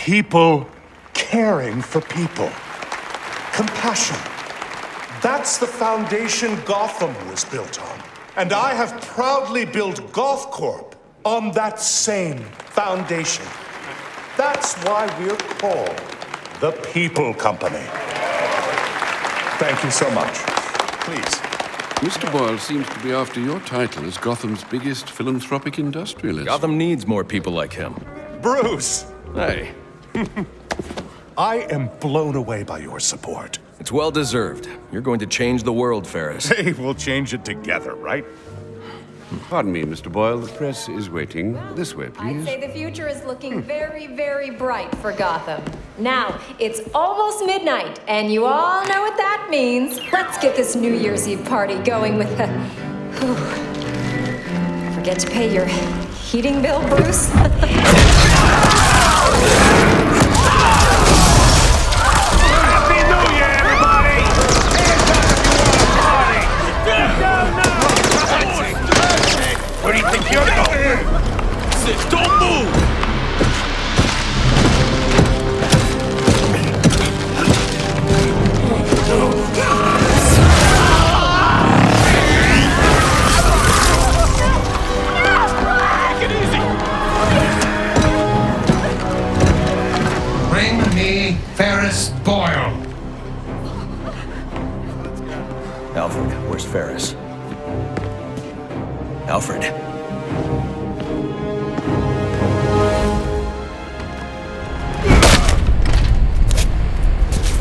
People caring for people. Compassion. That's the foundation Gotham was built on. And I have proudly built GothCorp on that same foundation. That's why we're called the People Company. Thank you so much. Please. Mr. Boyle seems to be after your title as Gotham's biggest philanthropic industrialist. Gotham needs more people like him. Bruce! Hey, I am blown away by your support. it's well deserved. You're going to change the world, Ferris. Hey, we'll change it together, right? Pardon me, Mr. Boyle. The press is waiting. This way, I'd please. say the future is looking very, very bright for Gotham. Now, it's almost midnight, and you all know what that means. Let's get this New Year's Eve party going with the... Forget to pay your heating bill, Bruce? Happy New Year, everybody! Hands up if you want to party! Where do you think you're going? Sit, don't move! Take it easy! Bring me Ferris Boyle. Alfred, where's Ferris? Alfred.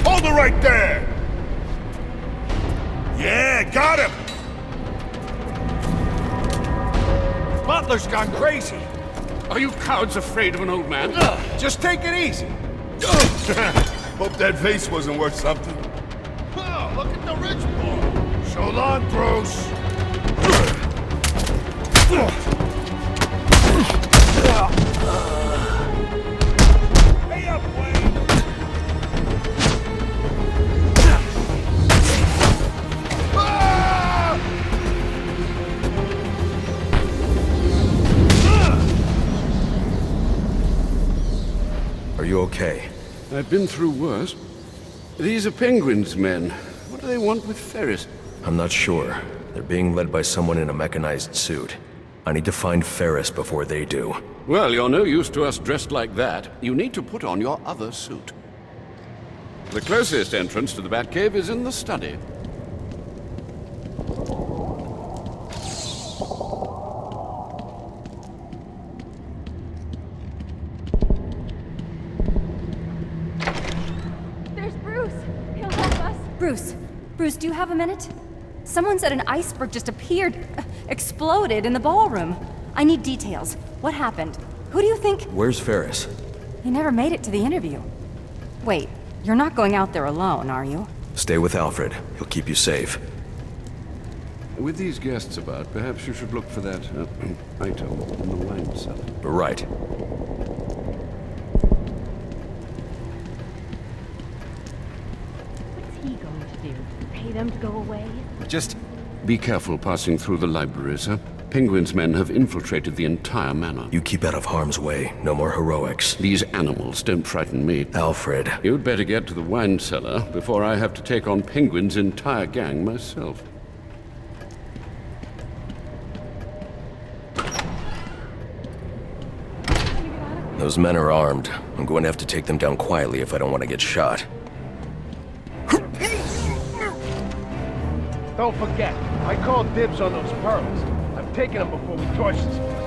Hold it right there! Yeah, got him! Butler's gone crazy. Are you cowards afraid of an old man? Just take it easy. Hope that vase wasn't worth something. Oh, look at the rich boy. So long, Bruce. Hey up, Wayne. Are you okay? I've been through worse. These are Penguin's men. What do they want with Ferris? I'm not sure. They're being led by someone in a mechanized suit. I need to find Ferris before they do. Well, you're no use to us dressed like that. You need to put on your other suit. The closest entrance to the Batcave is in the study. There's Bruce. He'll help us. Bruce, do you have a minute? Someone said an iceberg just appeared, exploded in the ballroom. I need details. What happened? Who do you think? Where's Ferris? He never made it to the interview. Wait, you're not going out there alone, are you? Stay with Alfred. He'll keep you safe. With these guests about, perhaps you should look for that item in the wine cellar. Right. What's he going to do? Pay them to go away? Just... Be careful passing through the library, sir. Penguin's men have infiltrated the entire manor. You keep out of harm's way. No more heroics. These animals don't frighten me. Alfred. You'd better get to the wine cellar before I have to take on Penguin's entire gang myself. Those men are armed. I'm going to have to take them down quietly if I don't want to get shot. Don't forget, I called dibs on those pearls. I'm taking them before we torch this place.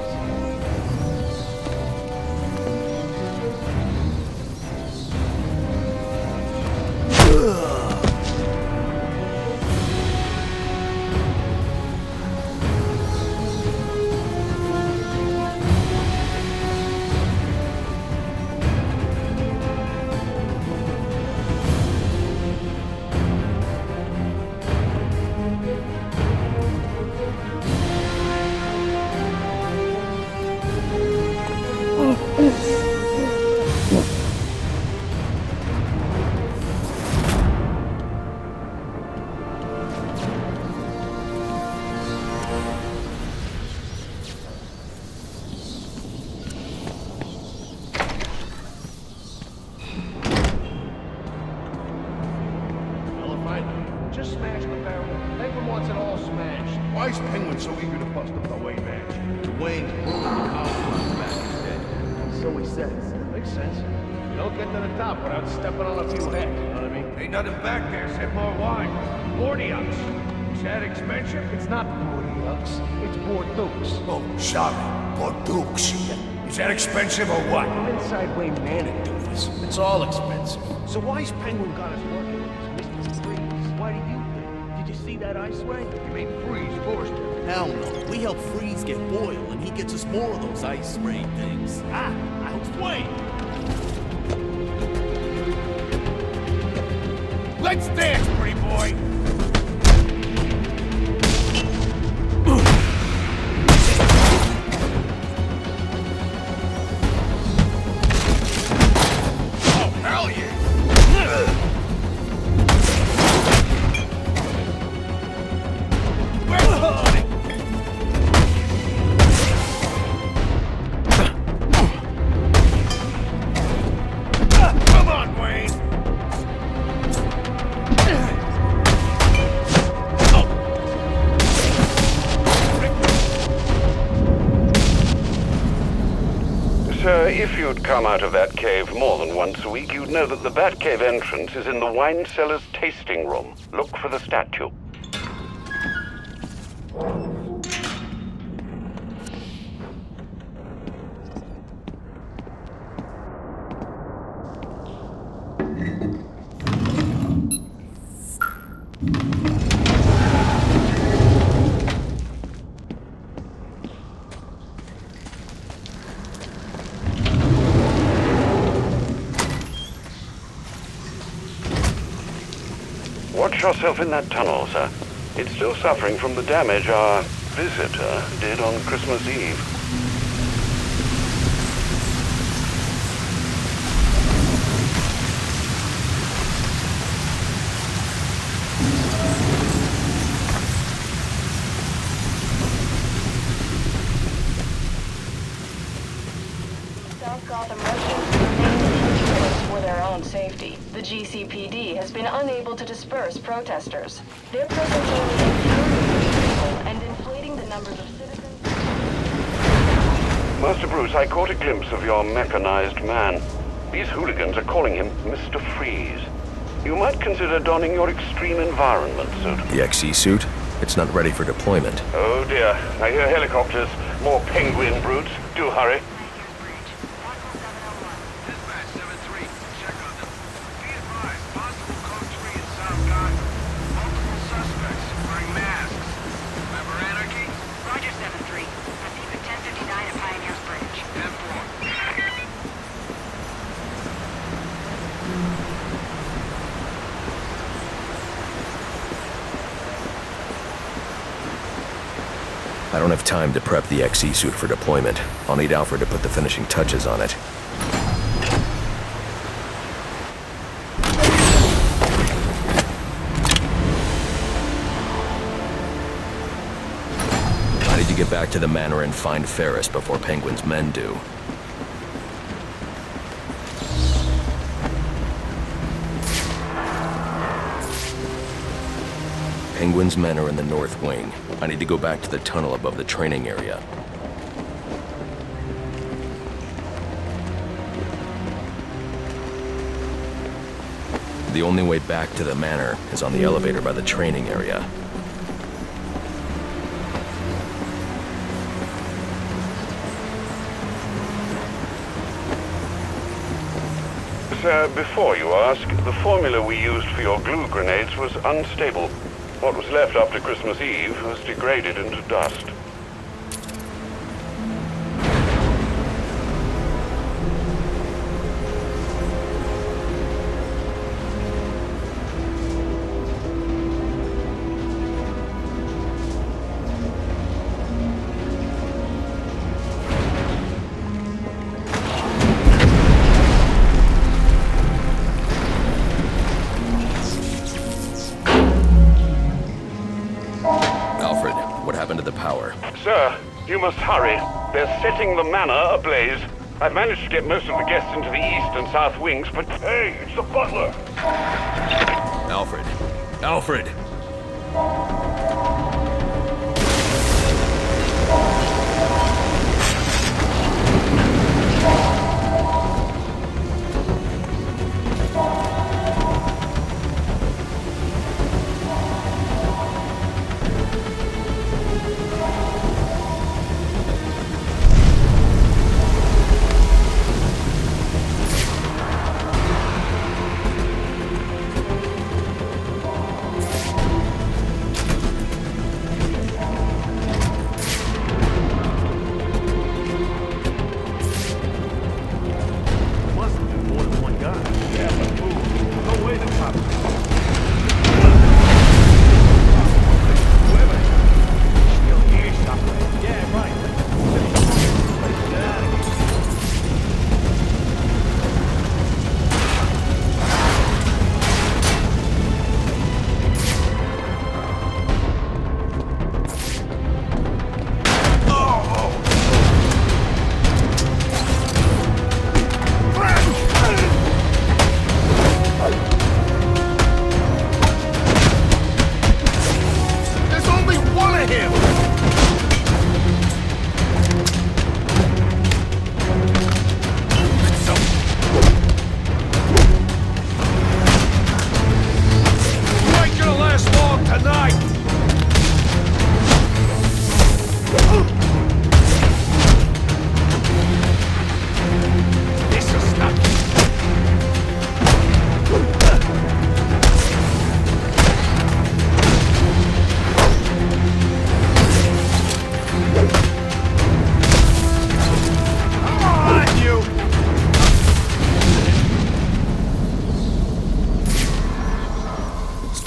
Wayne's so eager to bust up the Wayne mansion? Wayne's pulling the power plant back instead. So he says. Makes sense. You don't get to the top without stepping on a few heads, you know what I mean? Ain't nothing back there except more wine. Bordeaux. Is that expensive? It's not Bordeaux. It's Bordeaux. Oh, sorry. Bordeaux. Is that expensive or what? I'm inside Wayne Manor, doofus. It's all expensive. So why's Penguin got us working with this Mr. Freeze? Why do you think? Did you see that ice ray? You mean Freeze forced him? Hell no. We help Freeze get Boyle, and he gets us more of those ice ray things. I'll explain. Let's dance, pretty boy! Oh, hell yeah! Come on, Wayne! Sir, if you'd come out of that cave more than once a week, you'd know that the Batcave entrance is in the wine cellar's tasting room. Look for the statue. Watch yourself in that tunnel, sir. It's still suffering from the damage our visitor did on Christmas Eve. South Gotham residents remain for their own safety. The GCPD has been unable to disperse protesters. Their presence only infuriates people and inflating the numbers of citizens. Master Bruce, I caught a glimpse of your mechanized man. These hooligans are calling him Mr. Freeze. You might consider donning your extreme environment suit. The XE suit? It's not ready for deployment. Oh dear, I hear helicopters. More penguin brutes. Do hurry. I don't have time to prep the XE suit for deployment. I'll need Alfred to put the finishing touches on it. I need to get back to the manor and find Ferris before Penguin's men do. Penguin's men are in the north wing. I need to go back to the tunnel above the training area. The only way back to the manor is on the elevator by the training area. Sir, before you ask, the formula we used for your glue grenades was unstable. What was left after Christmas Eve was degraded into dust. Sir, you must hurry. They're setting the manor ablaze. I've managed to get most of the guests into the east and south wings, but... Hey, it's the butler! Alfred. Alfred!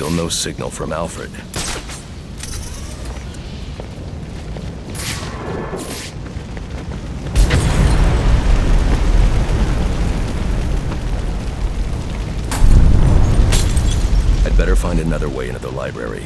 Still no signal from Alfred. I'd better find another way into the library.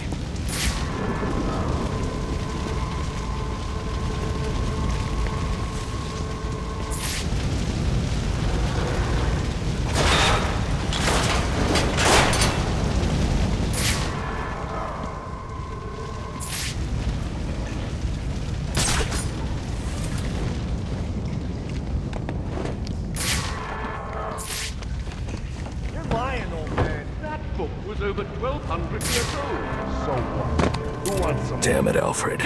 Over 1,200 years old. So what? Who wants some? Damn it, Alfred.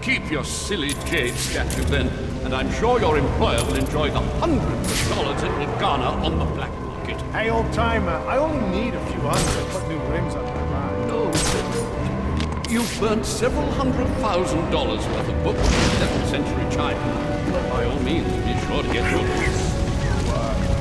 Keep your silly jade statue then, and I'm sure your employer will enjoy the hundreds of dollars it will garner on the black market. Hey, old timer, I only need a few hundred to put new rims on my ride. Oh, you've burnt several $100,000 worth of books from 11th century China. But by all means, be sure to get your books.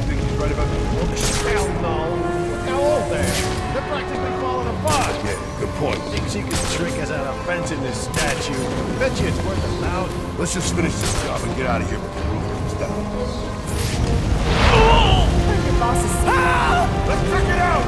Think he's right about the books? Hell no. Look how old they are. They're practically falling apart. Yeah, good point. Thinks he could trick us out of fencing this statue. Bet you it's worth $1,000. Let's just finish this job and get out of here before the roof comes down. Your boss is... Let's check it out!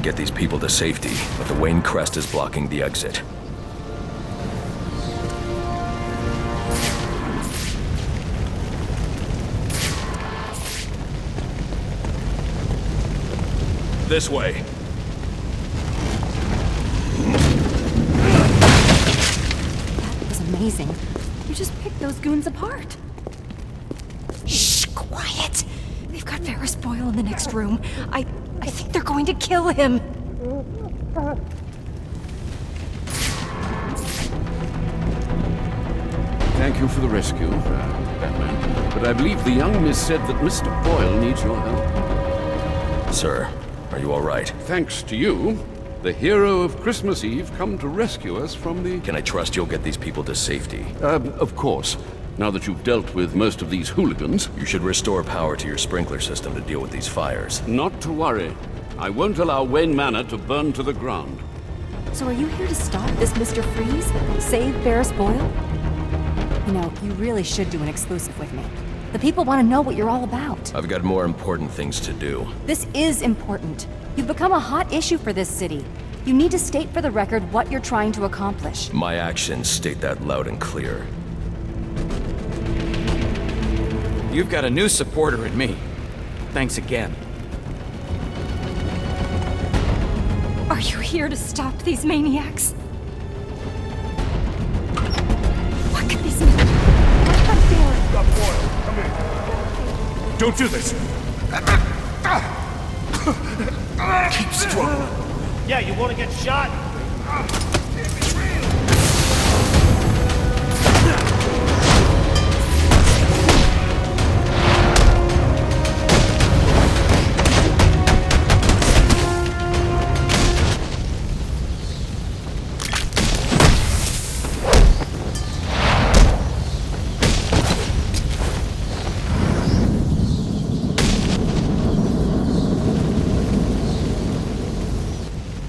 Get these people to safety, but the Wayne crest is blocking the exit. This way. That was amazing. You just picked those goons apart. Shh, quiet. They've got Ferris Boyle in the next room. I think they're going to kill him. Thank you for the rescue, Batman. But I believe the young miss said that Mr. Boyle needs your help. Sir, are you all right? Thanks to you, the hero of Christmas Eve come to rescue us from the... Can I trust you'll get these people to safety? Of course. Now that you've dealt with most of these hooligans... You should restore power to your sprinkler system to deal with these fires. Not to worry. I won't allow Wayne Manor to burn to the ground. So are you here to stop this Mr. Freeze? Save Ferris Boyle? You know, you really should do an exclusive with me. The people want to know what you're all about. I've got more important things to do. This is important. You've become a hot issue for this city. You need to state for the record what you're trying to accomplish. My actions state that loud and clear. You've got a new supporter in me. Thanks again. Are you here to stop these maniacs? What could this mean? Got Boyle. Come in. Don't do this! Keep strong. Yeah, you want to get shot?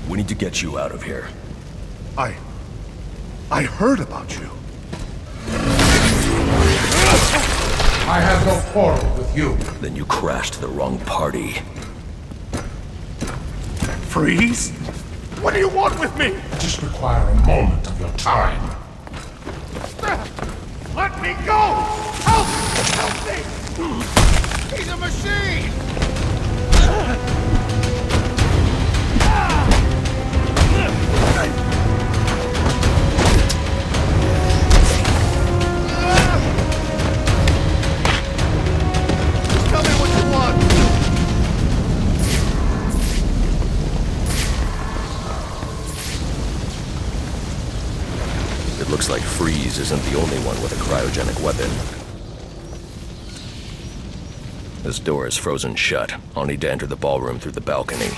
We need to get you out of here. I heard about you. I have no quarrel with you. Then you crashed the wrong party. Freeze? What do you want with me? I just require a moment of your time. Let me go! Help! Help me! He's a machine! Tell me what you want! It looks like Freeze isn't the only one with a cryogenic weapon. This door is frozen shut. I'll need to enter the ballroom through the balcony.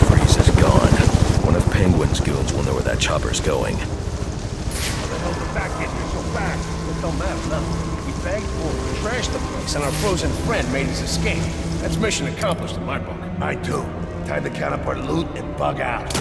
Freeze is gone. One of Penguin's goons will know where that chopper's going. How the hell did that get here so fast? It don't matter now. We bagged for, trashed the place, and our frozen friend made his escape. That's mission accomplished in my book. I too. Time to count up our loot and bug out.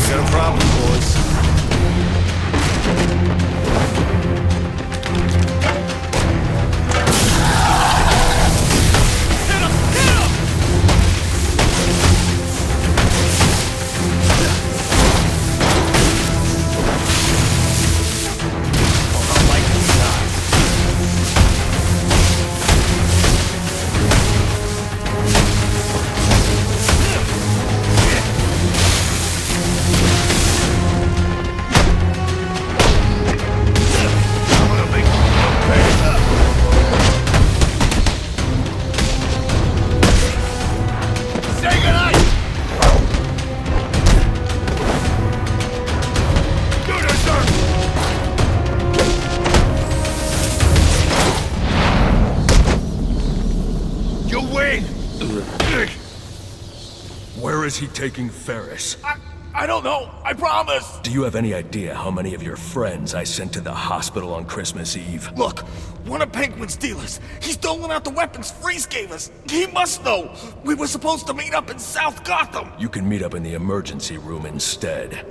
Got a problem, boys. Where is he taking Ferris? I don't know. I promise. Do you have any idea how many of your friends I sent to the hospital on Christmas Eve? Look, one of Penguin's dealers. He's doling out the weapons Freeze gave us. He must know. We were supposed to meet up in South Gotham. You can meet up in the emergency room instead.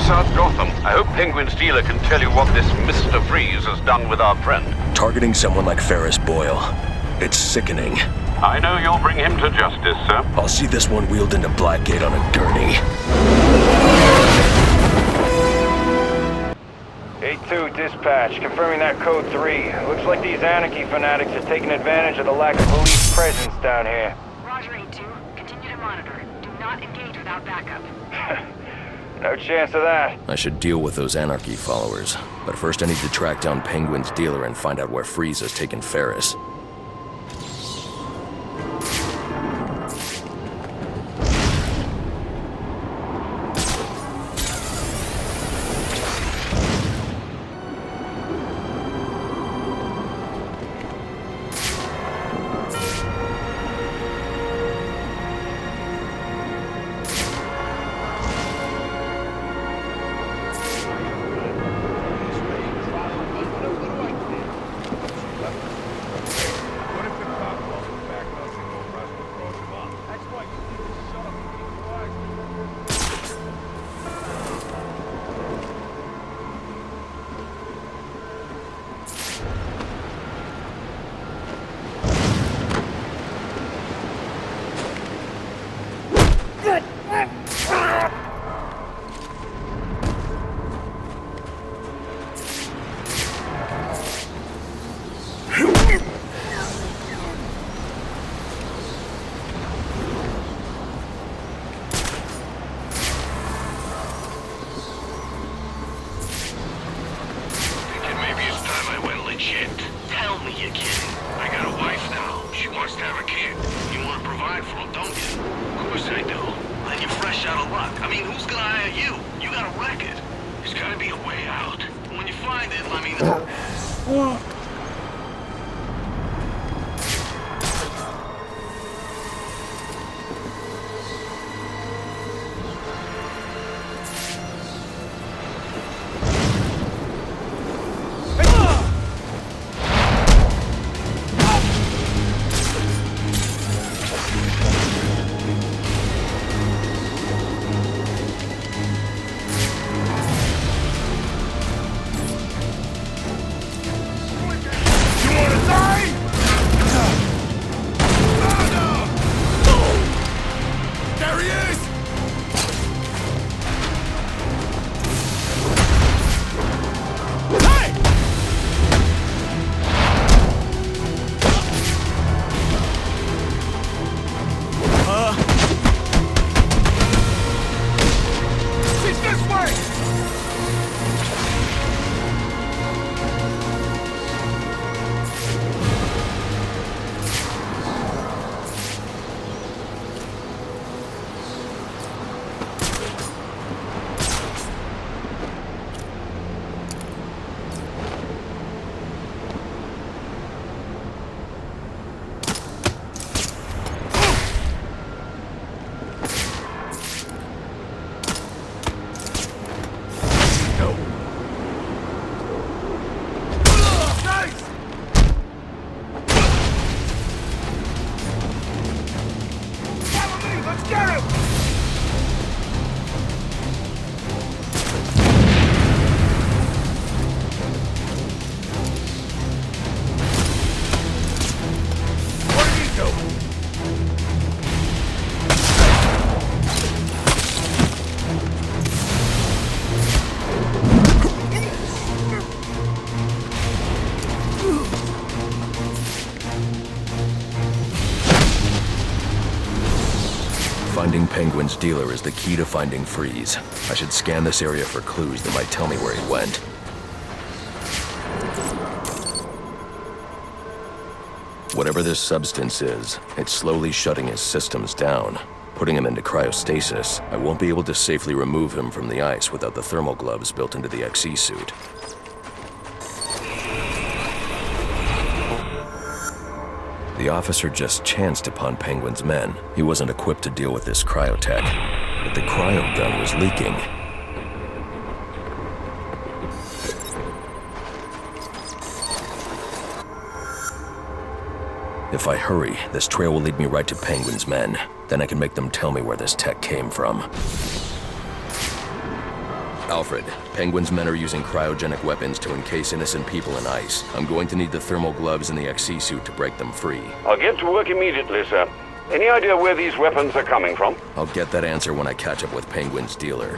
South Gotham. I hope Penguin's dealer can tell you what this Mr. Freeze has done with our friend. Targeting someone like Ferris Boyle. It's sickening. I know you'll bring him to justice, sir. I'll see this one wheeled into Blackgate on a gurney. 8-2, dispatch. Confirming that code 3. Looks like these anarchy fanatics are taking advantage of the lack of police presence down here. Roger, 8-2. Continue to monitor. Do not engage without backup. No chance of that. I should deal with those anarchy followers. But first I need to track down Penguin's dealer and find out where Freeze has taken Ferris. Finding Penguin's dealer is the key to finding Freeze. I should scan this area for clues that might tell me where he went. Whatever this substance is, it's slowly shutting his systems down. Putting him into cryostasis, I won't be able to safely remove him from the ice without the thermal gloves built into the XE suit. The officer just chanced upon Penguin's men. He wasn't equipped to deal with this cryotech, but the cryo gun was leaking. If I hurry, this trail will lead me right to Penguin's men. Then I can make them tell me where this tech came from. Alfred, Penguin's men are using cryogenic weapons to encase innocent people in ice. I'm going to need the thermal gloves and the XC suit to break them free. I'll get to work immediately, sir. Any idea where these weapons are coming from? I'll get that answer when I catch up with Penguin's dealer.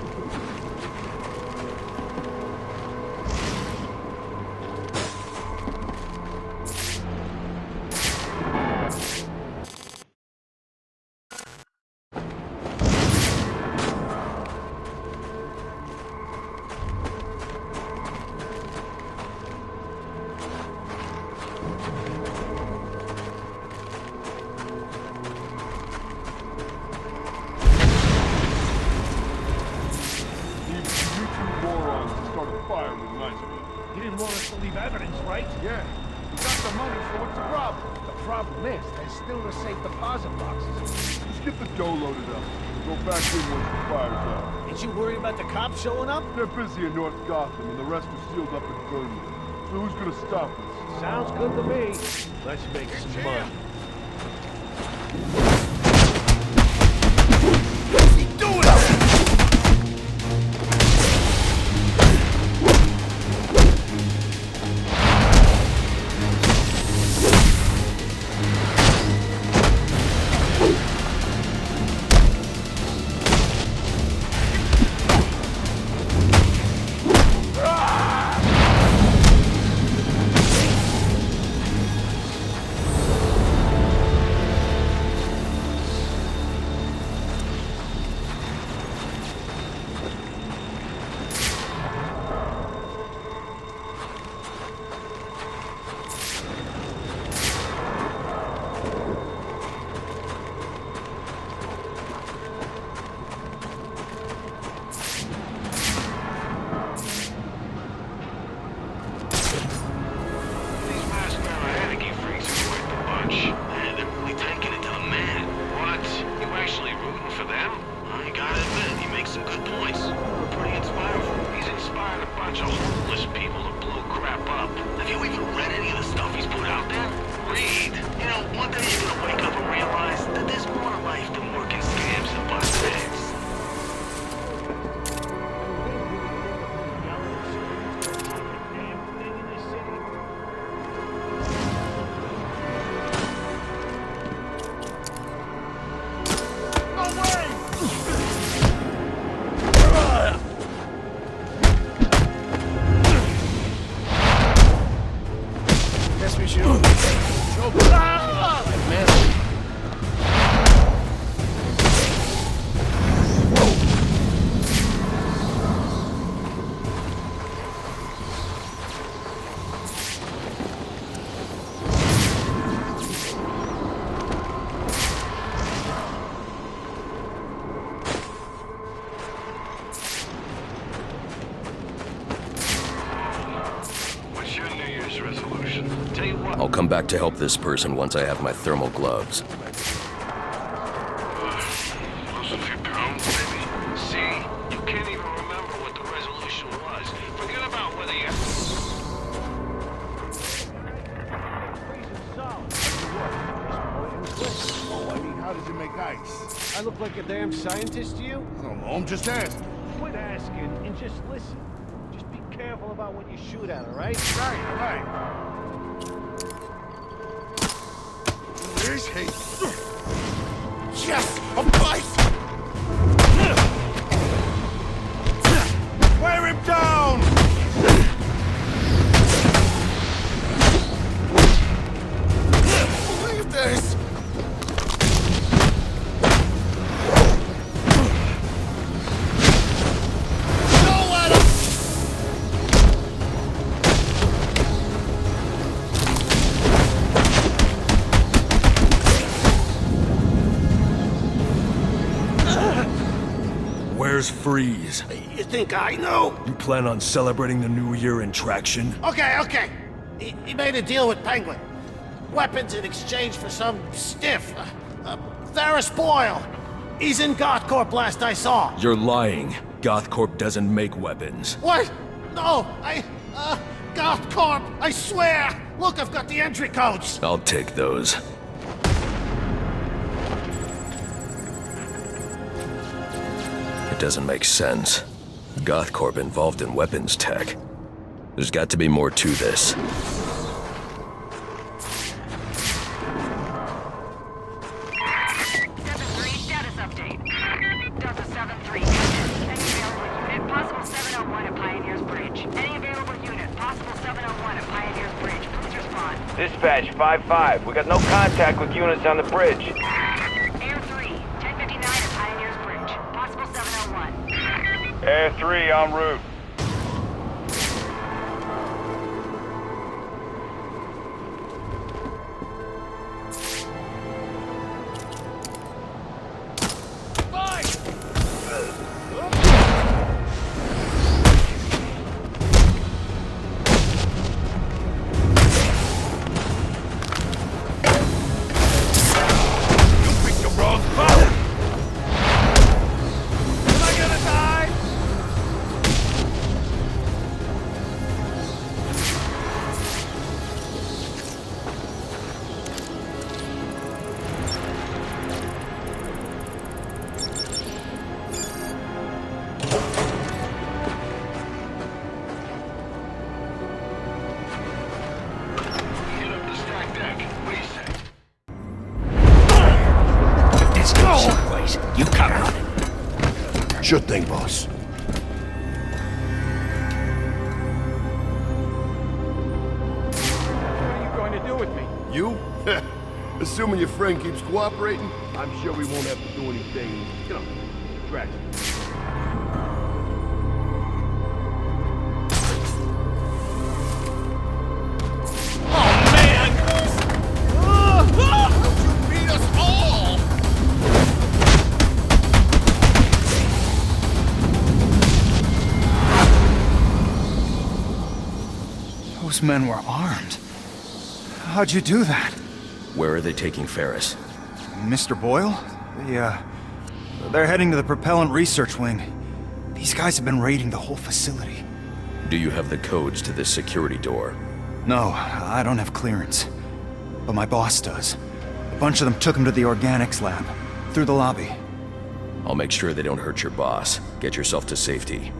He didn't want us to leave evidence, right? Yeah. We got the money, so what's the problem? The problem is, there's still the safe deposit boxes. Just get the dough loaded up. We'll go back in once the fire's out. Ain't you worried about the cops showing up? They're busy in North Gotham, and the rest are sealed up in Vermont. So who's gonna stop us? Sounds good to me. Let's make some money. What's he doing? I'll come back to help this person once I have my thermal gloves. Lose a few pounds, maybe? See? You can't even remember what the resolution was. Forget about whether you... Oh, I mean, how does it make ice? I look like a damn scientist to you? I don't know, I'm just asking. Quit asking and just listen. Just be careful about what you shoot at, all right? Right. There's hate. Yes! A bite! Wear him down! Believe this! Don't let him! Where's Freeze? You think I know? You plan on celebrating the new year in traction? Okay. He made a deal with Penguin. Weapons in exchange for some stiff. Ferris Boyle. He's in GothCorp last I saw. You're lying. GothCorp doesn't make weapons. What? No, GothCorp, I swear! Look, I've got the entry codes! I'll take those. It doesn't make sense. GothCorp involved in weapons tech. There's got to be more to this. 7-3 status update. Delta 7-3, any available unit, possible 701 at Pioneer's Bridge. Any available unit, possible 701 at Pioneer's Bridge. Please respond. Dispatch 5-5. We got no contact with units on the bridge. Air 3, 1059 at Pioneer's Bridge. Possible 701. Air 3 en route. Sure thing, boss. What are you going to do with me? You? Assuming your friend keeps cooperating, I'm sure we won't have to do anything, you know, tragic. Those men were armed. How'd you do that? Where are they taking Ferris? Mr. Boyle? They're heading to the propellant research wing. These guys have been raiding the whole facility. Do you have the codes to this security door? No, I don't have clearance. But my boss does. A bunch of them took him to the organics lab, through the lobby. I'll make sure they don't hurt your boss. Get yourself to safety.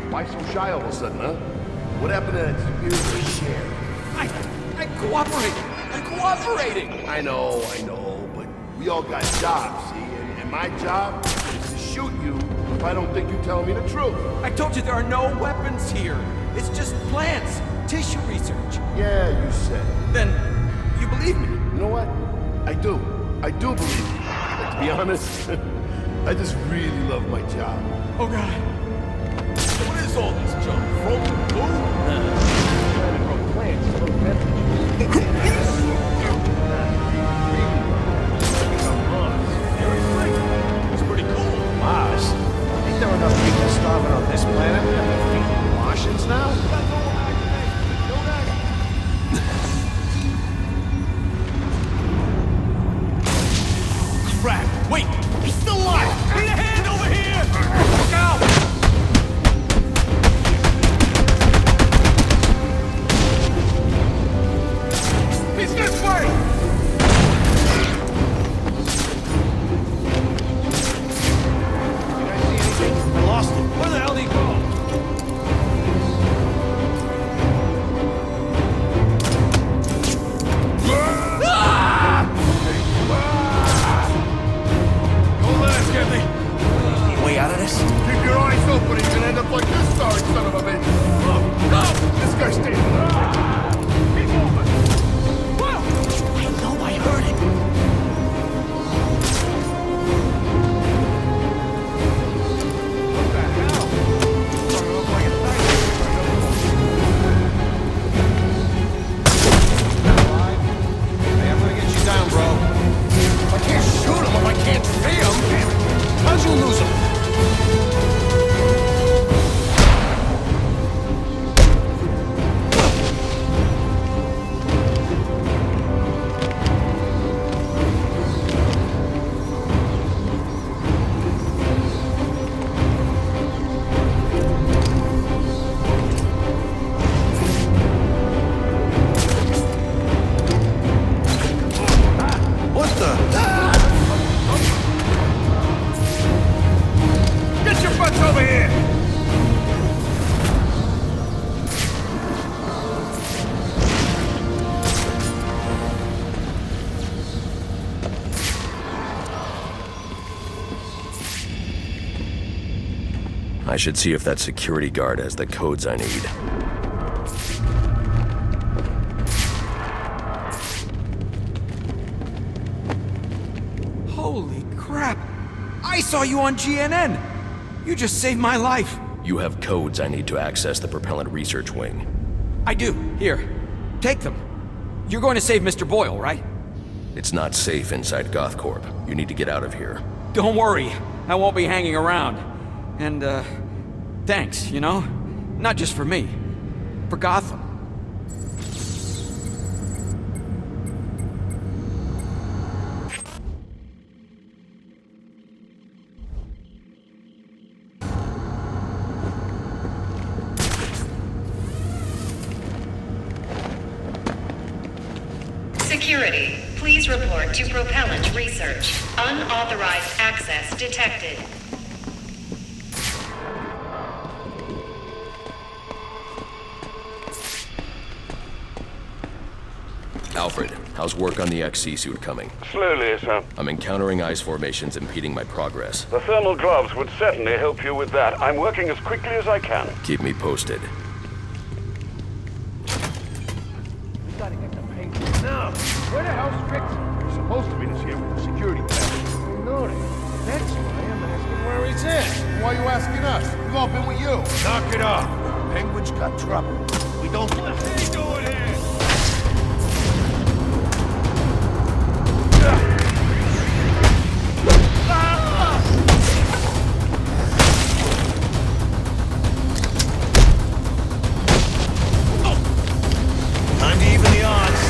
Why so shy all of a sudden, huh? What happened to that superior share? I'm cooperating! I know, but we all got jobs, see? And my job is to shoot you I don't think you're telling me the truth. I told you there are no weapons here. It's just plants, tissue research. Yeah, you said it. Then, you believe me? You know what? I do. I do believe you. But to be honest, I just really love my job. Oh God. What is all this junk? Frozen food? Plants, a little beverage. It's pretty cool. Mars? Ain't there enough people starving on this planet that we're feeding Martians now? Crap! Wait! He's still alive! Need a hand over here! Look out! He's this way! You guys see anything? I lost him. Where the hell did he go? Don't let us get me! Any way out of this? Keep your eyes open, or you're gonna end up like this sorry son of a bitch. No! This guy's staying alive. Keep moving! I know, I heard it. What the hell? Starting to look like a Hey, I'm gonna get you down, bro. If I can't shoot him, if I can't see him, how'd you lose him? What the? Get your butts over here! I should see if that security guard has the codes I need. Holy crap! I saw you on GNN! You just saved my life! You have codes I need to access the propellant research wing. I do. Here. Take them. You're going to save Mr. Boyle, right? It's not safe inside GothCorp. You need to get out of here. Don't worry. I won't be hanging around. And, thanks, you know? Not just for me. For Gotham. Security, please report to propellant research. Unauthorized access detected. Alfred, how's work on the XC suit coming? Slowly, sir. I'm encountering ice formations impeding my progress. The thermal gloves would certainly help you with that. I'm working as quickly as I can. Keep me posted. We gotta get the paint. Now, where the hell's Fix? You're supposed to meet us here with the security package. Nora, that's why I'm asking where he's at. Why are you asking us? We've all been with you. Knock it off. Penguin's got trouble. We don't... What the hell are you doing here? Time to even the odds.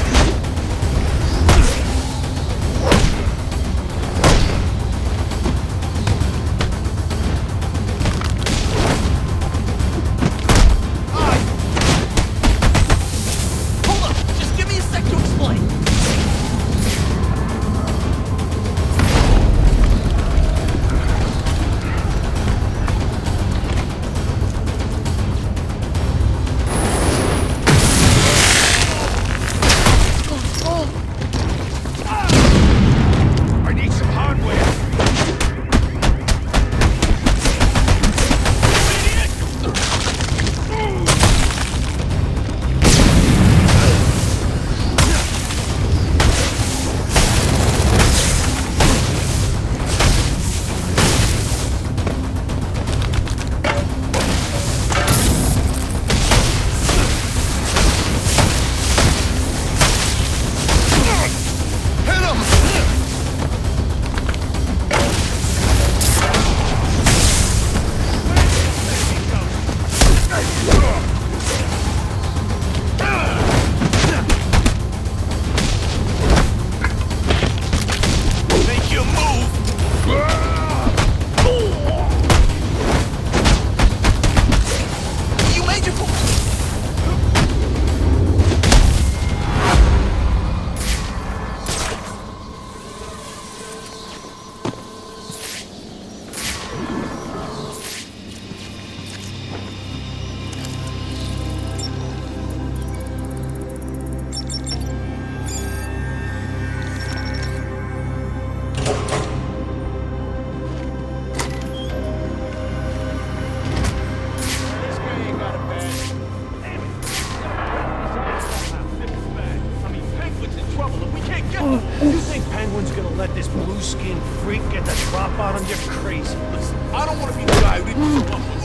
Hold up! Just give me a sec to explain.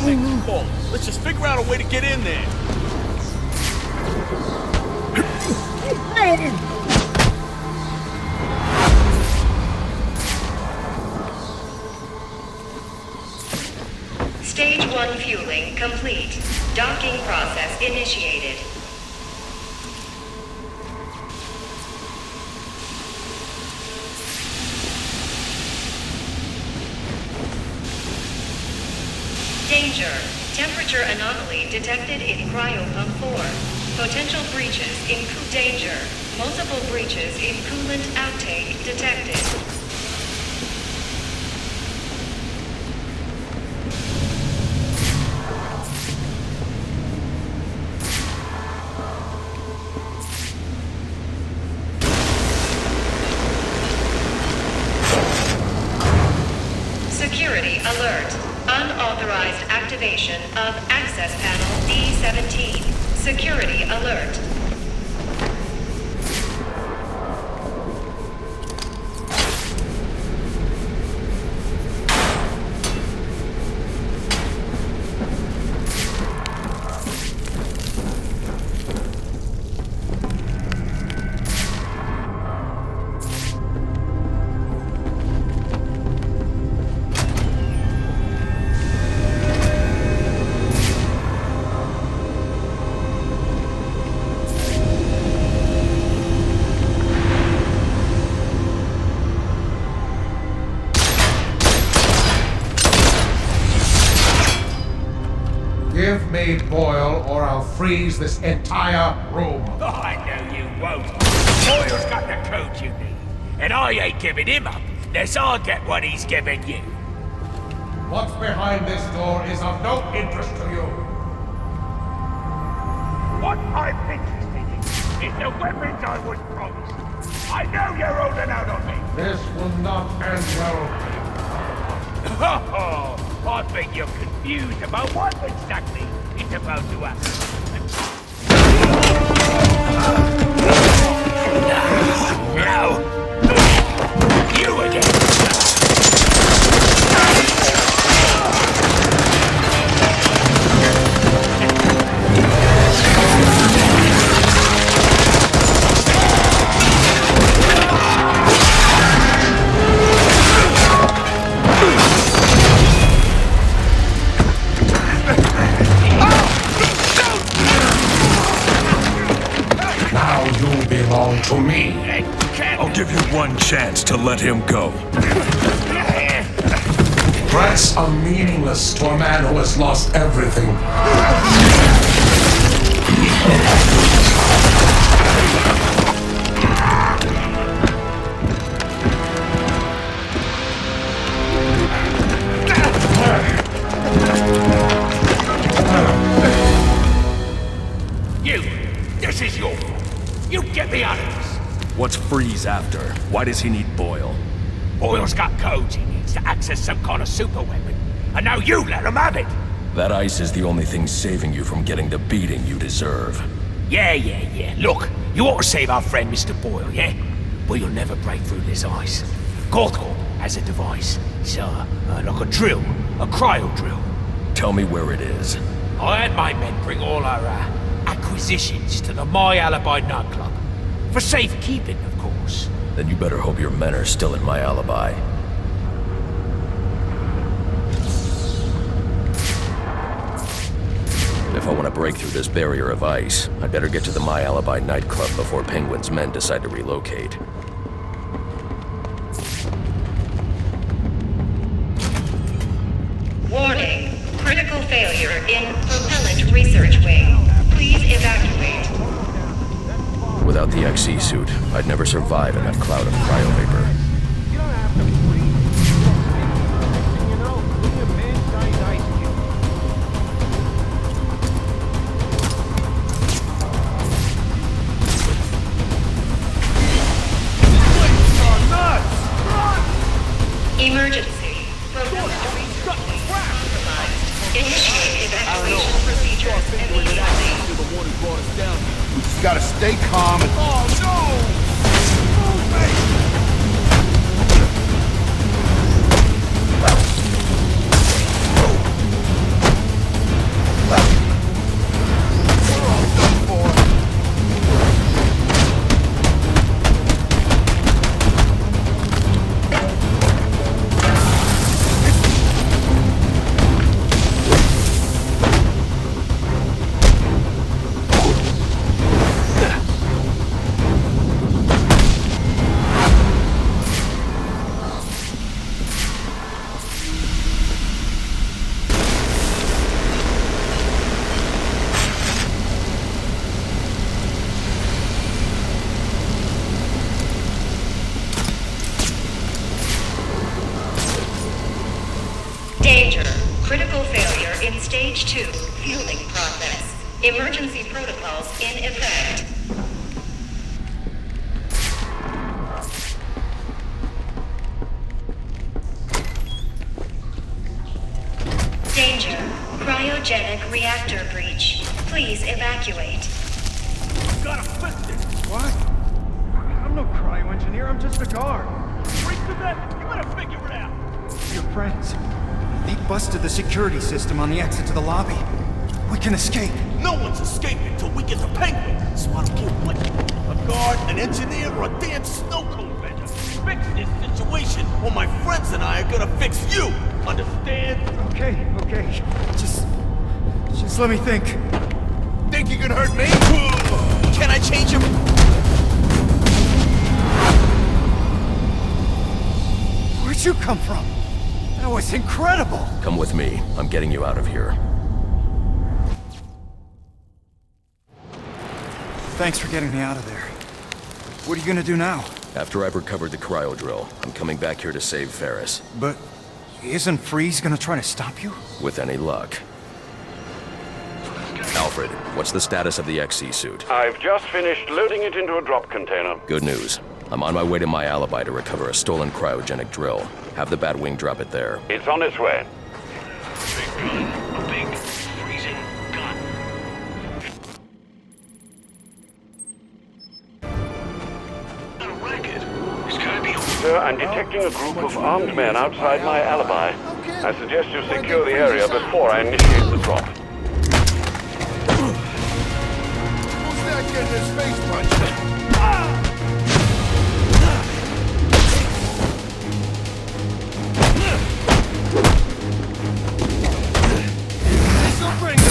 thing's full. Let's just figure out a way to get in there. Stage 1 fueling complete. Docking process initiated. Danger. Temperature anomaly detected in cryopump 4. Potential breaches in danger. Multiple breaches in coolant outtake detected. Security alert. Unauthorized activation of access panel D17. Security alert. Give me Boyle, or I'll freeze this entire room. Oh, I know you won't. Boyle's got the code you need. And I ain't giving him up, unless I get what he's giving you. What's behind this door is of no interest to you. What I'm interested in is the weapons I was promised. I know you're holding out on me. This will not end well. I think you're confused about what exactly is about to happen. Now, you again. Belong to me. I'll give you one chance to let him go. Threats are meaningless to a man who has lost everything. This is your fault. You get me out of this! What's Freeze after? Why does he need Boyle? Boyle's got codes he needs to access some kind of super weapon. And now you let him have it! That ice is the only thing saving you from getting the beating you deserve. Yeah. Look, you ought to save our friend Mr. Boyle, yeah? But you'll never break through this ice. Gotham has a device. It's like a drill. A cryo drill. Tell me where it is. I had my men bring all our acquisitions to the My Alibi nightclub. For safekeeping, of course. Then you better hope your men are still in My Alibi. If I want to break through this barrier of ice, I'd better get to the My Alibi nightclub before Penguin's men decide to relocate. Warning. Critical failure in propellant research wing. Please evacuate. Without the XE suit, I'd never survive in that cloud of cryovapor. Emergency. Propellant research wing compromised. Initiate evacuation procedures immediately. We just gotta stay calm and... Oh no! Move me! Stage 2, fueling process. Emergency protocols in effect. Danger. Cryogenic reactor breach. Please evacuate. Gotta fix it! What? I'm no cryo-engineer, I'm just a guard. Break the vent! You better figure it out! Your friends. They busted the security system on the exit to the lobby. We can escape. No one's escaping till we get the Penguin. So I don't care what. A guard, an engineer, or a damn snow cone vendor. Fix this situation, or my friends and I are gonna fix you. Understand? Okay. Just let me think. Think you can hurt me? Can I change him? Where'd you come from? That was incredible! Come with me. I'm getting you out of here. Thanks for getting me out of there. What are you gonna do now? After I've recovered the cryo drill, I'm coming back here to save Ferris. But isn't Freeze gonna try to stop you? With any luck. Alfred, what's the status of the XC suit? I've just finished loading it into a drop container. Good news. I'm on my way to my alibi to recover a stolen cryogenic drill. Have the Batwing drop it there. It's on its way. Big gun. A big, freezing gun. A racket. It's gonna be... Sir, I'm detecting a group of armed men outside my alibi. I suggest you secure the area before I initiate the drop. Who's that getting his face punched? This'll bring it.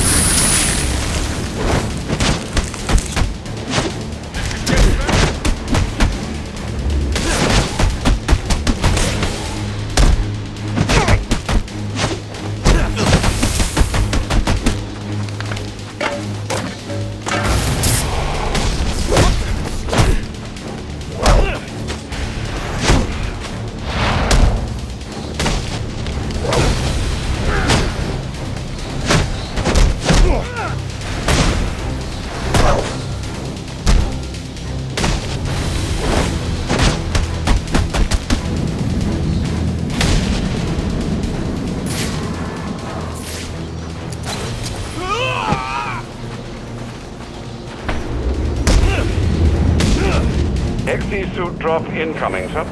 XC suit drop incoming, sir.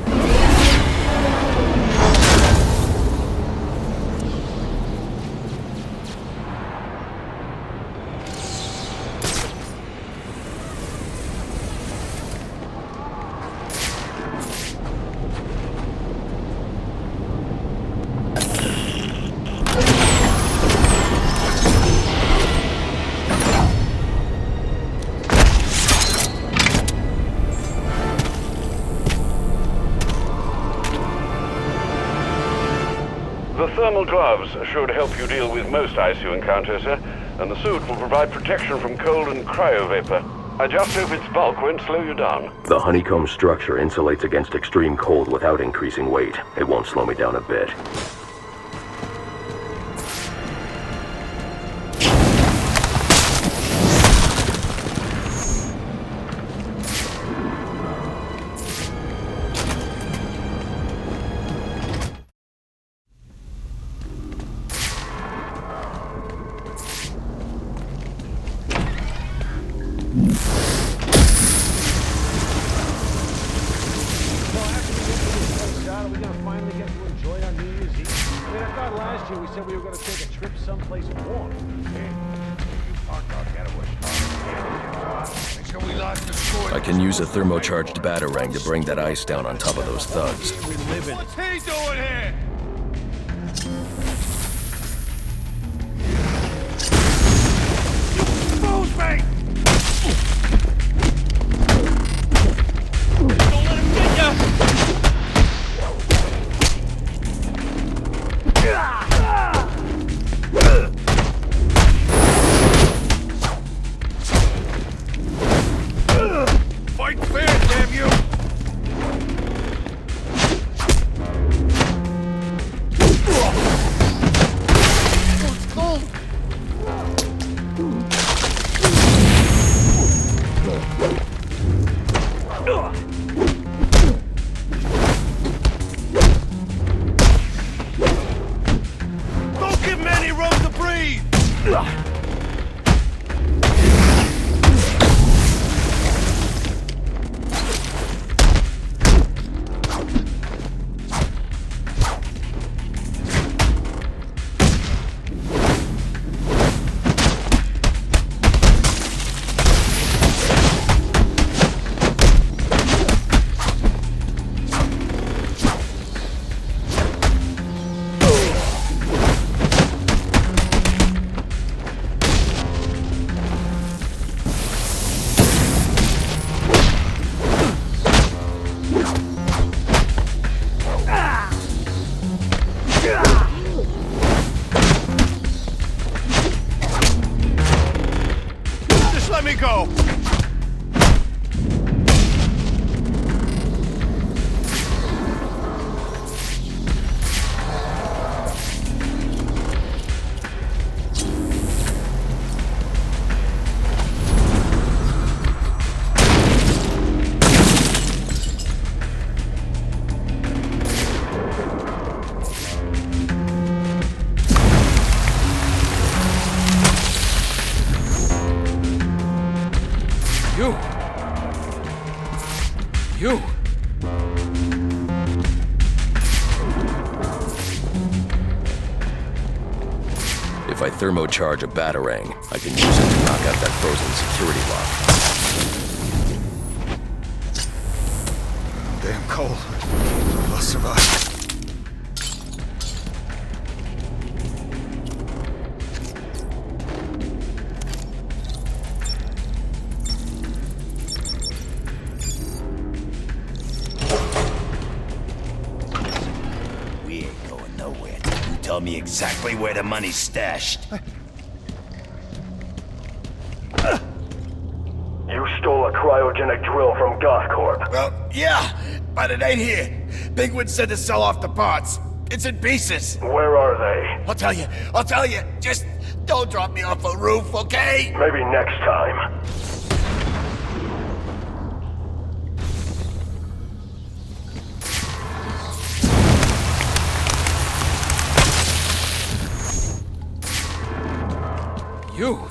The thermal gloves should help you deal with most ice you encounter, sir, and the suit will provide protection from cold and cryo vapor. I just hope its bulk won't slow you down. The honeycomb structure insulates against extreme cold without increasing weight. It won't slow me down a bit. Are we gonna finally get to enjoy our New Year's Eve? I mean, I thought last year we said we were gonna take a trip someplace warm. I can use a thermocharged batarang to bring that ice down on top of those thugs. What's he doing here? Expose me! Don't let him get ya! Fight fair, damn you! You! If I thermocharge a Batarang, I can use it to knock out that frozen security lock. Damn cold. I'll survive. We ain't going nowhere till you tell me exactly where the money's stashed. You stole a cryogenic drill from Gothcorp. Well, yeah, but it ain't here. Penguin said to sell off the parts. It's in pieces. Where are they? I'll tell you. Just don't drop me off a roof, okay? Maybe next time. You!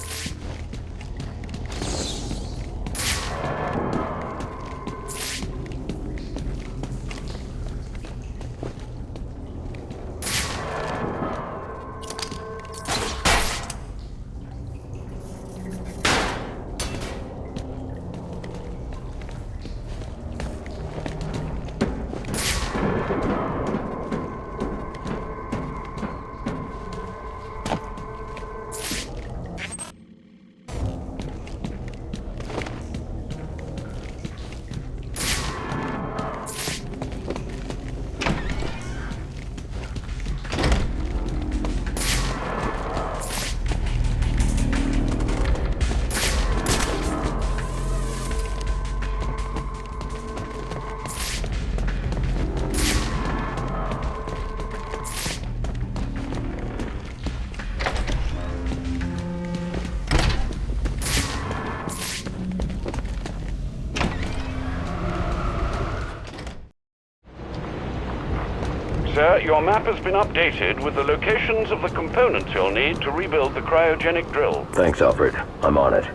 Sir, your map has been updated with the locations of the components you'll need to rebuild the cryogenic drill. Thanks, Alfred. I'm on it. How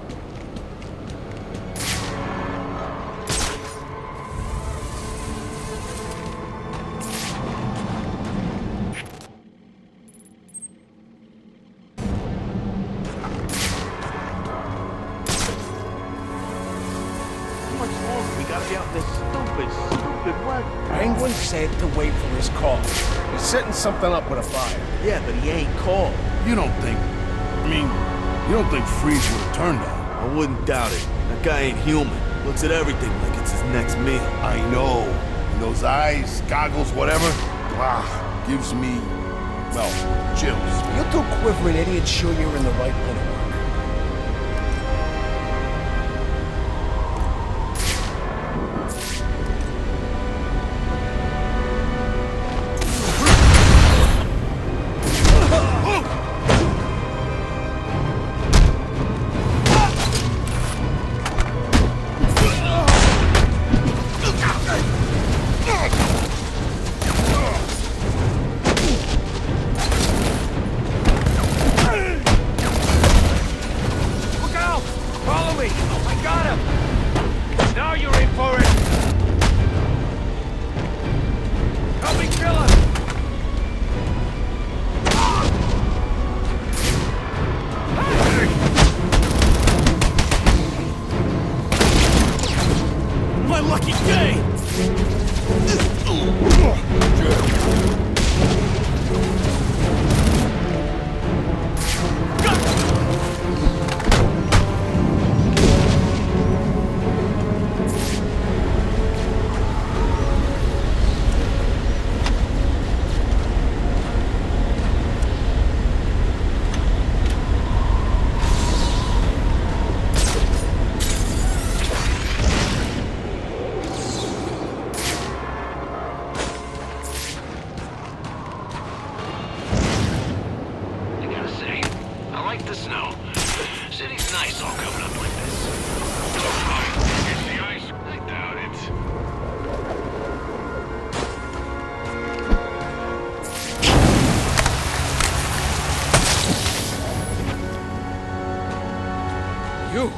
much longer we gotta be out in this stupid weather? Penguin said to wait for his call. He's setting something up with a fire. Yeah, but he ain't called. You don't think... you don't think Freeze would have turned on him? I wouldn't doubt it. That guy ain't human. Looks at everything like it's his next meal. I know. And those eyes, goggles, whatever, gives me, well, chills. You two quivering idiots sure you're in the right line of work? like the snow. City's nice all coming up like this. It's the ice. I doubt it. You!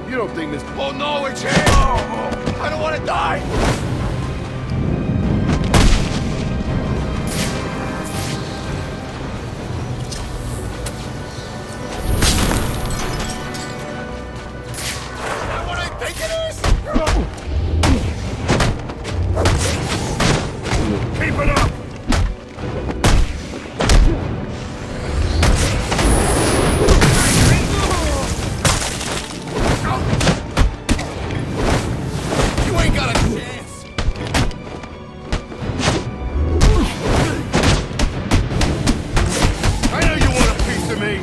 You don't think this... Oh no, it's him! Oh, I don't want to die! Is that what I think it is? Keep it up! You ain't got a chance! I know you want a piece of me!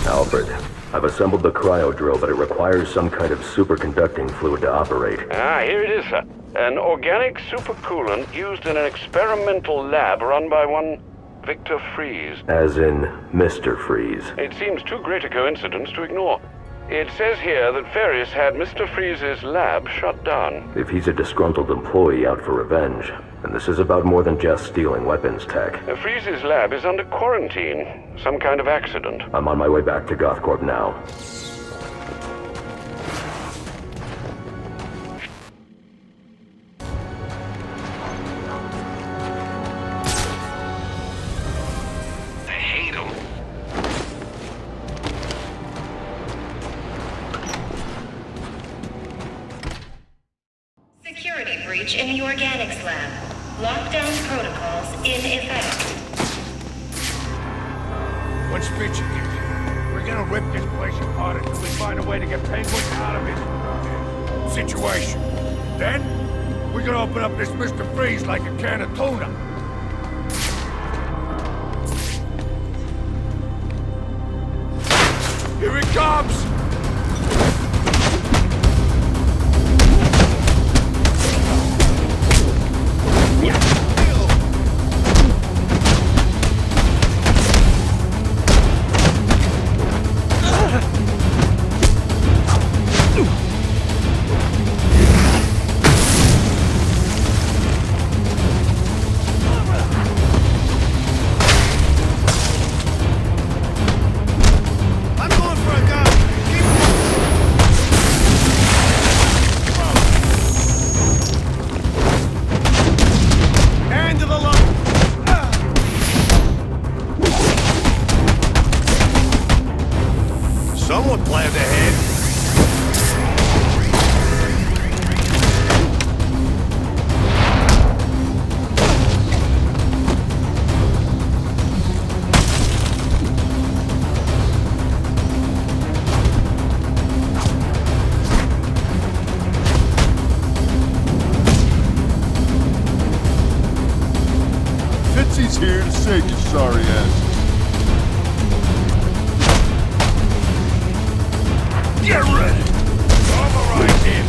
Alfred, I've assembled the cryo drill, but it requires some kind of superconducting fluid to operate. Ah, here it is, sir. An organic supercoolant used in an experimental lab run by one Victor Freeze. As in Mr. Freeze. It seems too great a coincidence to ignore. It says here that Ferris had Mr. Freeze's lab shut down. If he's a disgruntled employee out for revenge, then this is about more than just stealing weapons tech. Freeze's lab is under quarantine. Some kind of accident. I'm on my way back to Gothcorp now. I hate him. Security breach in the organics lab. Lockdown protocols in effect. What speech you give? We're gonna rip this place apart until we find a way to get Penguin out of his situation. Then, we're gonna open up this Mr. Freeze like a can of tuna. Here it comes! Someone planned ahead. Fitzy's here to save your sorry ass. Get ready! Override him!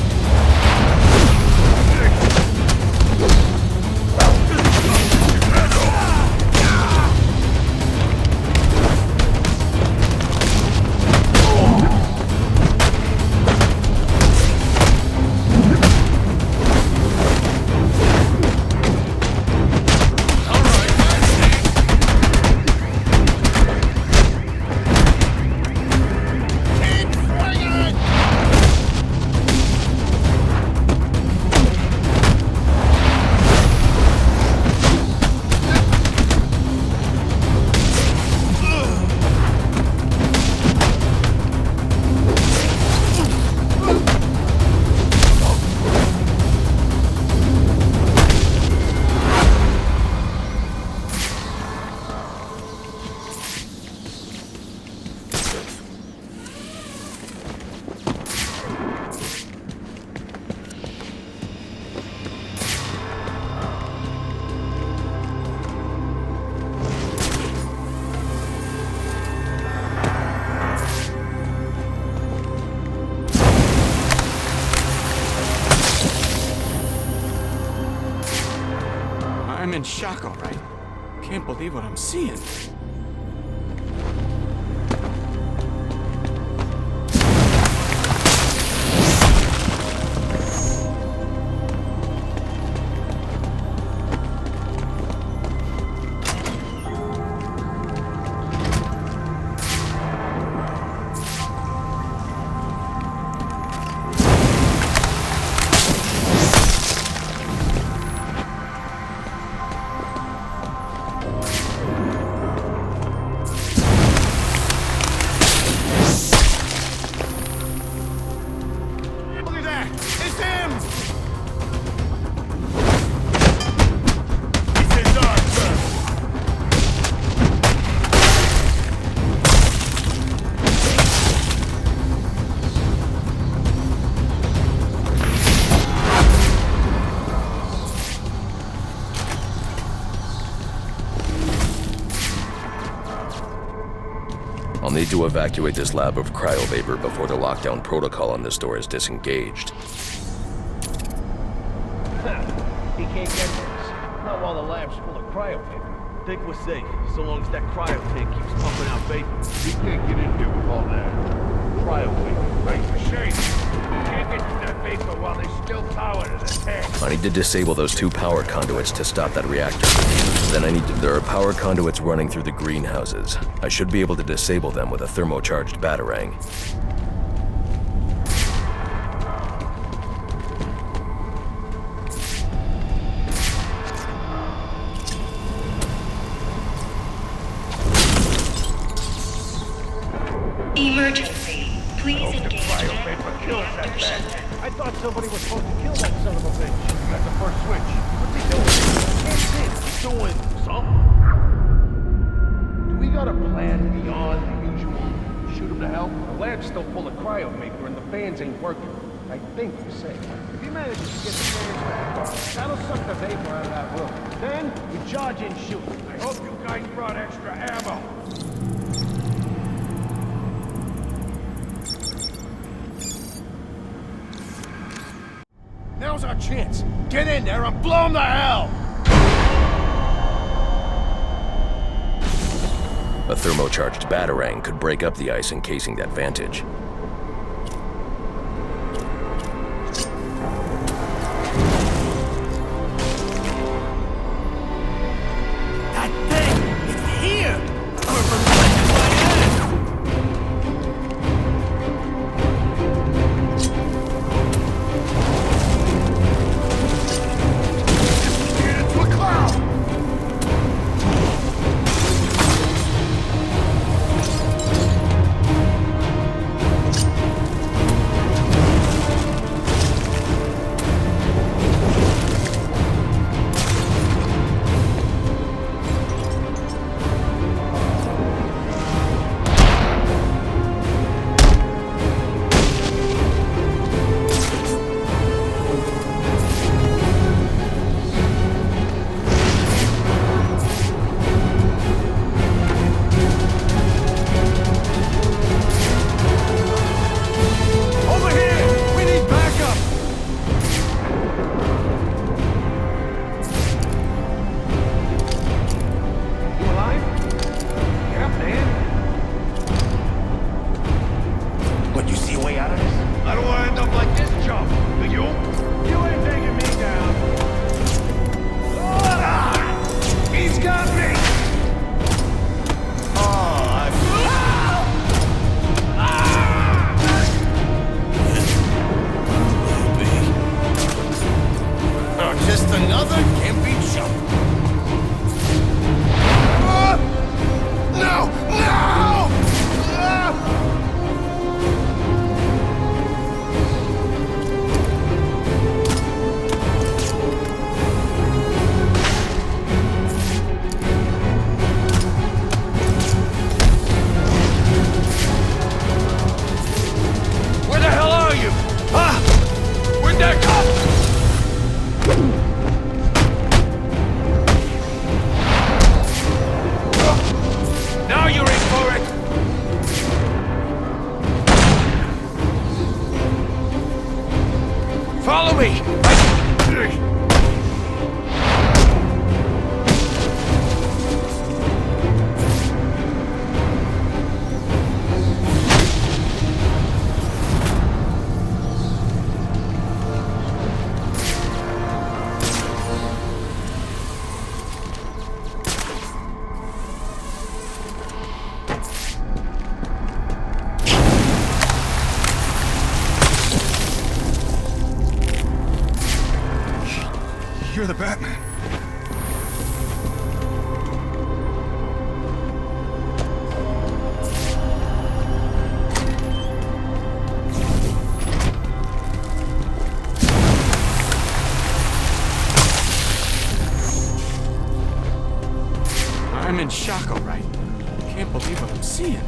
Keep swinging it! I'm in shock, all right. Can't believe what I'm seeing. I'll need to evacuate this lab of cryovapor before the lockdown protocol on this door is disengaged. He can't get this. Not while the lab's full of cryovapor. Think we're safe, so long as that cryo tank keeps pumping out vapor. He can't get in here with all that cryovapor. Right, for shame. Can't get to that vapor while there's still power to the tank. I need to disable those 2 power conduits to stop that reactor. Then there are power conduits running through the greenhouses. I should be able to disable them with a thermocharged batarang. Emergency. Please engage Cryovapor kills that bastard. I thought somebody was supposed to kill that son of a bitch. That's the first switch. What's he doing? Can't see. He's doing something. Do we got a plan beyond the usual? Shoot him to hell? The lab's still full of cryovapor and the fans ain't working. I think we're safe. If he manages to get the fans back, that'll suck the vapor out of that room. Then we charge in and shoot. I hope you guys brought extra ammo. Now's our chance. Get in there and blow him to hell! A thermocharged batarang could break up the ice encasing that vantage. That thing! It's here! You're the Batman. I'm in shock, all right. I can't believe what I'm seeing.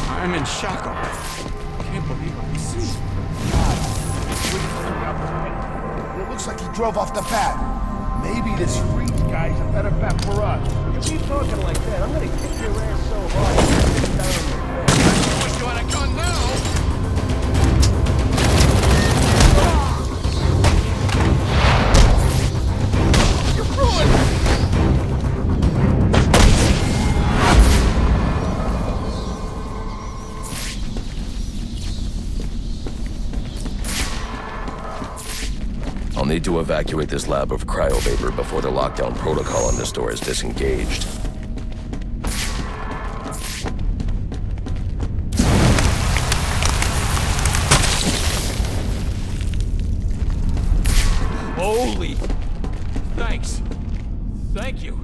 I'm in shock, all right. I can't believe what I'm seeing. It looks like he drove off the bat. Maybe this freeze guy's a better bet for us. If you keep talking like that, I'm gonna kick your ass so hard you're gonna down on your face. You got a gun now? You're ruined! I'll need to evacuate this lab of cryovapor before the lockdown protocol on this door is disengaged. Holy... Thanks. Thank you.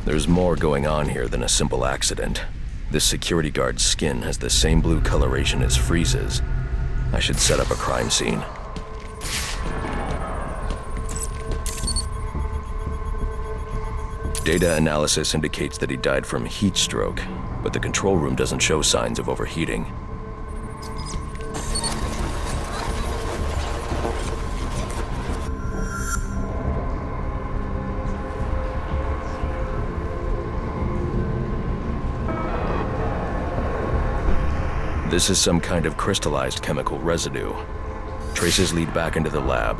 There's more going on here than a simple accident. This security guard's skin has the same blue coloration as Freeze's. I should set up a crime scene. Data analysis indicates that he died from heat stroke, but the control room doesn't show signs of overheating. This is some kind of crystallized chemical residue. Traces lead back into the lab.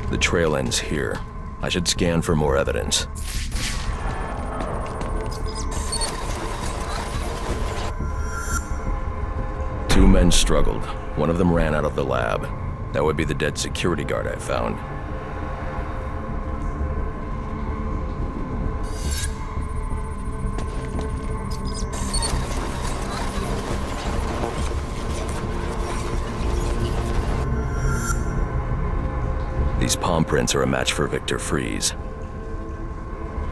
The trail ends here. I should scan for more evidence. Two men struggled. One of them ran out of the lab. That would be the dead security guard I found. These palm prints are a match for Victor Freeze.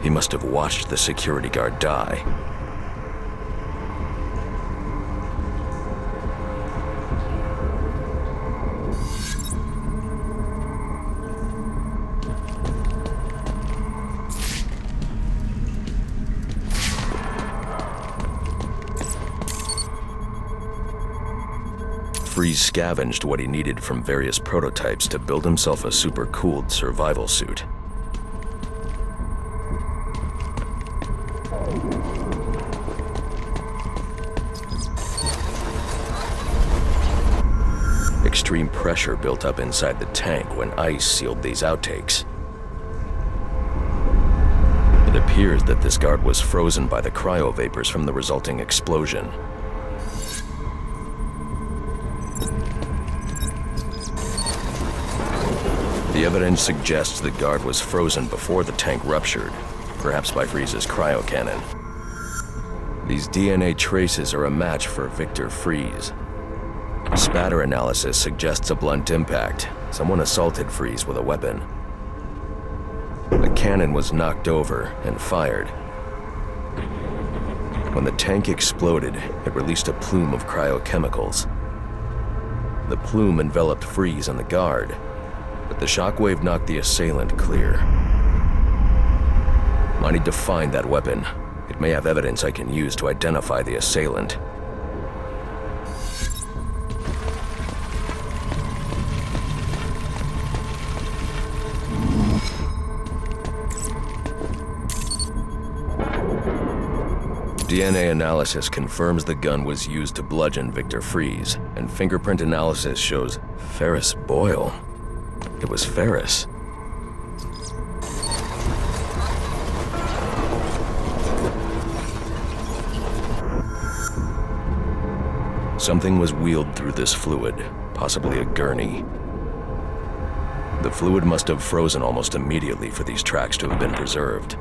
He must have watched the security guard die. Freeze scavenged what he needed from various prototypes to build himself a super-cooled survival suit. Extreme pressure built up inside the tank when ice sealed these outtakes. It appears that this guard was frozen by the cryovapors from the resulting explosion. The evidence suggests the guard was frozen before the tank ruptured, perhaps by Freeze's cryocannon. These DNA traces are a match for Victor Freeze. Spatter analysis suggests a blunt impact. Someone assaulted Freeze with a weapon. The cannon was knocked over and fired. When the tank exploded, it released a plume of cryochemicals. The plume enveloped Freeze and the guard, but the shockwave knocked the assailant clear. I need to find that weapon. It may have evidence I can use to identify the assailant. DNA analysis confirms the gun was used to bludgeon Victor Fries, and fingerprint analysis shows Ferris Boyle. It was Ferris. Something was wheeled through this fluid, possibly a gurney. The fluid must have frozen almost immediately for these tracks to have been preserved.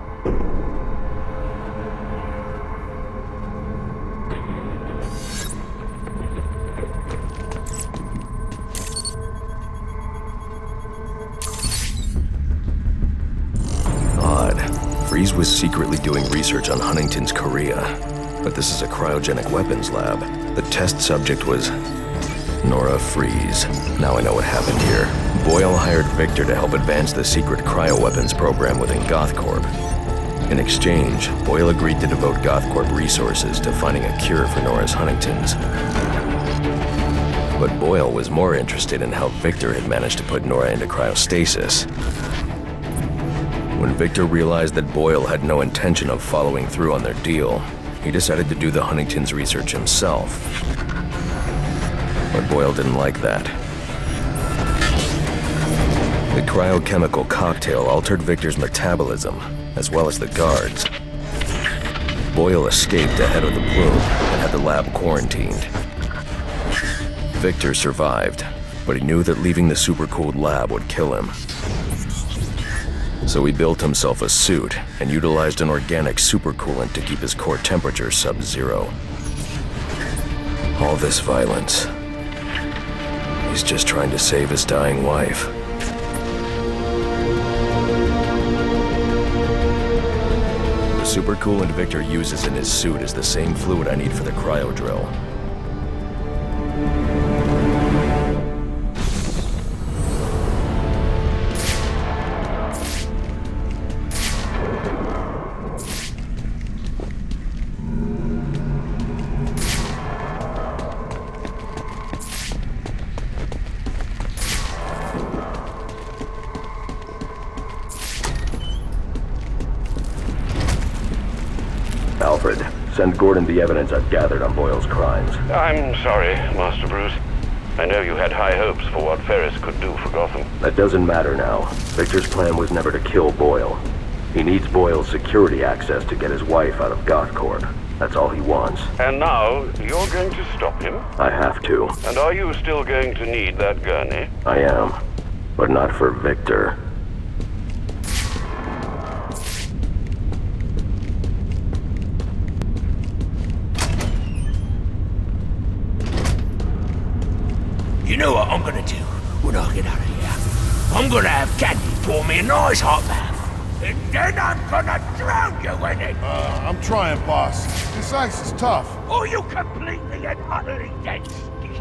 Odd. Fries was secretly doing research on Huntington's chorea, but this is a cryogenic weapons lab. The test subject was Nora Fries. Now I know what happened here. Boyle hired Victor to help advance the secret cryoweapons program within GothCorp. In exchange, Boyle agreed to devote GothCorp resources to finding a cure for Nora's Huntington's. But Boyle was more interested in how Victor had managed to put Nora into cryostasis. When Victor realized that Boyle had no intention of following through on their deal, he decided to do the Huntington's research himself. But Boyle didn't like that. The cryochemical cocktail altered Victor's metabolism, as well as the guards. Boyle escaped ahead of the plume and had the lab quarantined. Victor survived, but he knew that leaving the supercooled lab would kill him. So he built himself a suit and utilized an organic supercoolant to keep his core temperature sub-zero. All this violence. He's just trying to save his dying wife. The supercoolant Victor uses in his suit is the same fluid I need for the cryo drill. Alfred, send Gordon the evidence I've gathered on Boyle's crimes. I'm sorry, Master Bruce. I know you had high hopes for what Ferris could do for Gotham. That doesn't matter now. Victor's plan was never to kill Boyle. He needs Boyle's security access to get his wife out of GothCorp. That's all he wants. And now, you're going to stop him? I have to. And are you still going to need that gurney? I am. But not for Victor. You know what I'm gonna do when I get out of here? I'm gonna have Candy pour me a nice hot bath, and then I'm gonna drown you in it! I'm trying, boss. This ice is tough. Oh, you completely and utterly dead stick.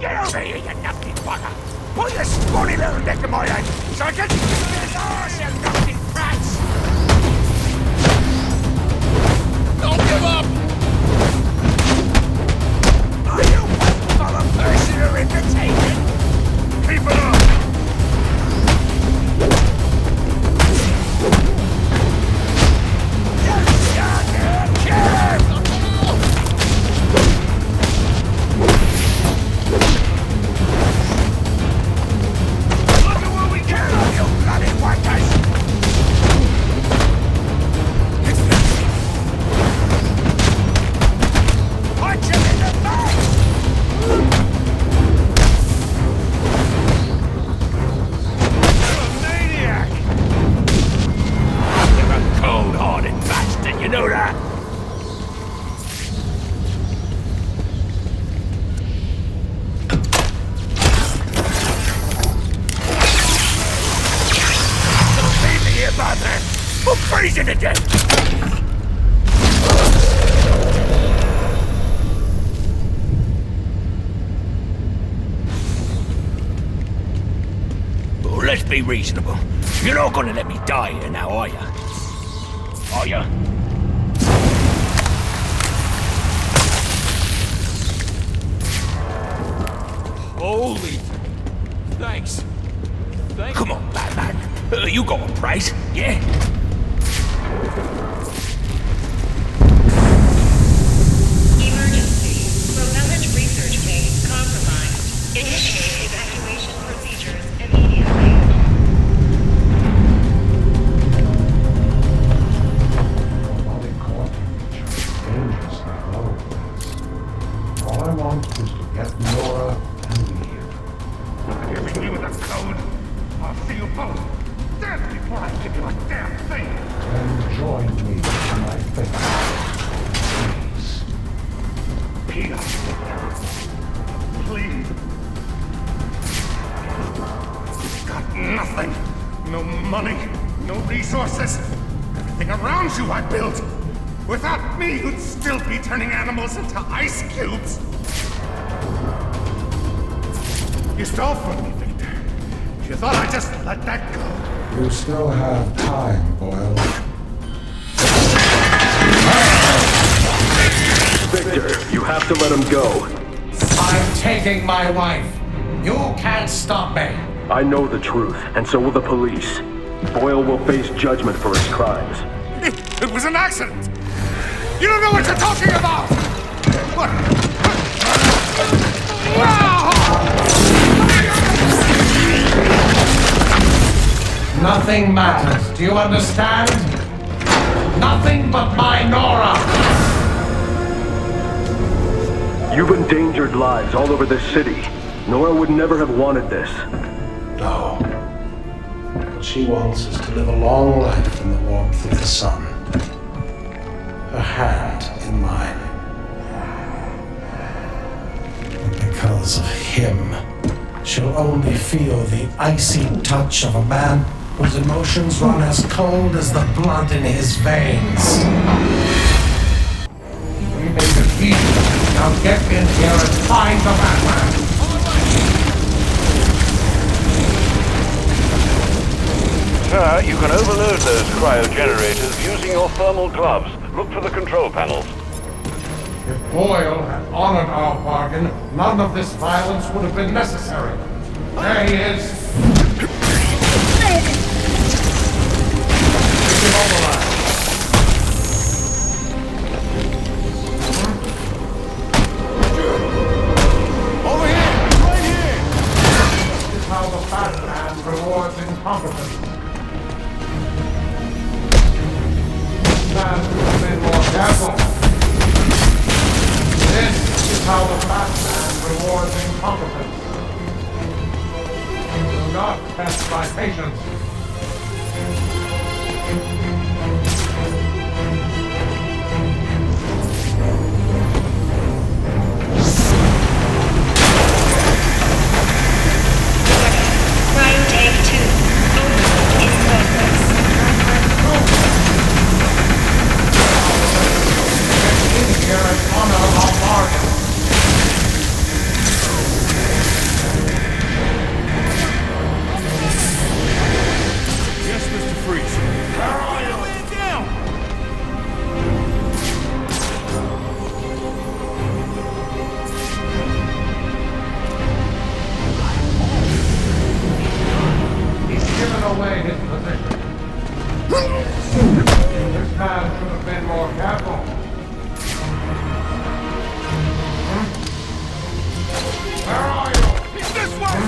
Get over here, you numpty bugger! Put your scrawny little neck in my head, so I can see his arse, you numpty brats! Don't give up! Are you waiting for a personal invitation? Keep it up! Let's be reasonable. You're not gonna let me die here now, are ya? Are ya? Holy... Thanks. Come on, Batman. You got a price, yeah? code. I'll see you both dead before I give you a damn thing. Then join me in my fate. Please. Peter. Please. You've got nothing. No money, no resources. Everything around you I built. Without me, you'd still be turning animals into ice cubes. You stole from me, Victor. You thought I'd just let that go. You still have time, Boyle. Victor, you have to let him go. I'm taking my wife. You can't stop me. I know the truth, and so will the police. Boyle will face judgment for his crimes. It was an accident. You don't know what you're talking about. What? Nothing matters. Do you understand? Nothing but my Nora. You've endangered lives all over this city. Nora would never have wanted this. No. What she wants is to live a long life in the warmth of the sun. Her hand in mine. And because of him, she'll only feel the icy touch of a man whose emotions run as cold as the blood in his veins. We made a deal. Now get in here and find the madman. Sir, you can overload those cryogenerators using your thermal gloves. Look for the control panels. If Boyle had honored our bargain, none of this violence would have been necessary. There he is. Immobilized. Over here! Right here! This is how the fat man rewards incompetence. Man should have been more careful. This is how the fat man rewards incompetence. Do not test my patience. Cryo-take 2. Open in progress. Here and honor our bargain. Yes, Mr. Freeze. Where are you? Man down! He's given away his position. This man should have been more careful. Where are you? He's this way!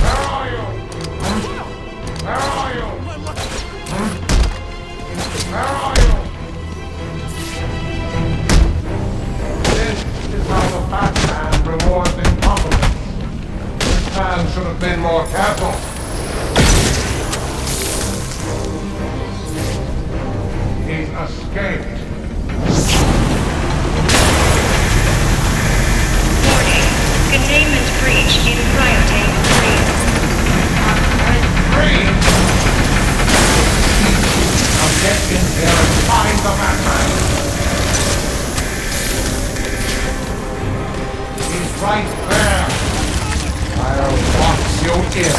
Where are you? Where are you? Where are you? This is how the fat man rewards incompetence. This man should have been more careful. He's escaped. Warning. Containment breach in cryotake 3. Now get in here and find the madman. He's right there. I'll box you in.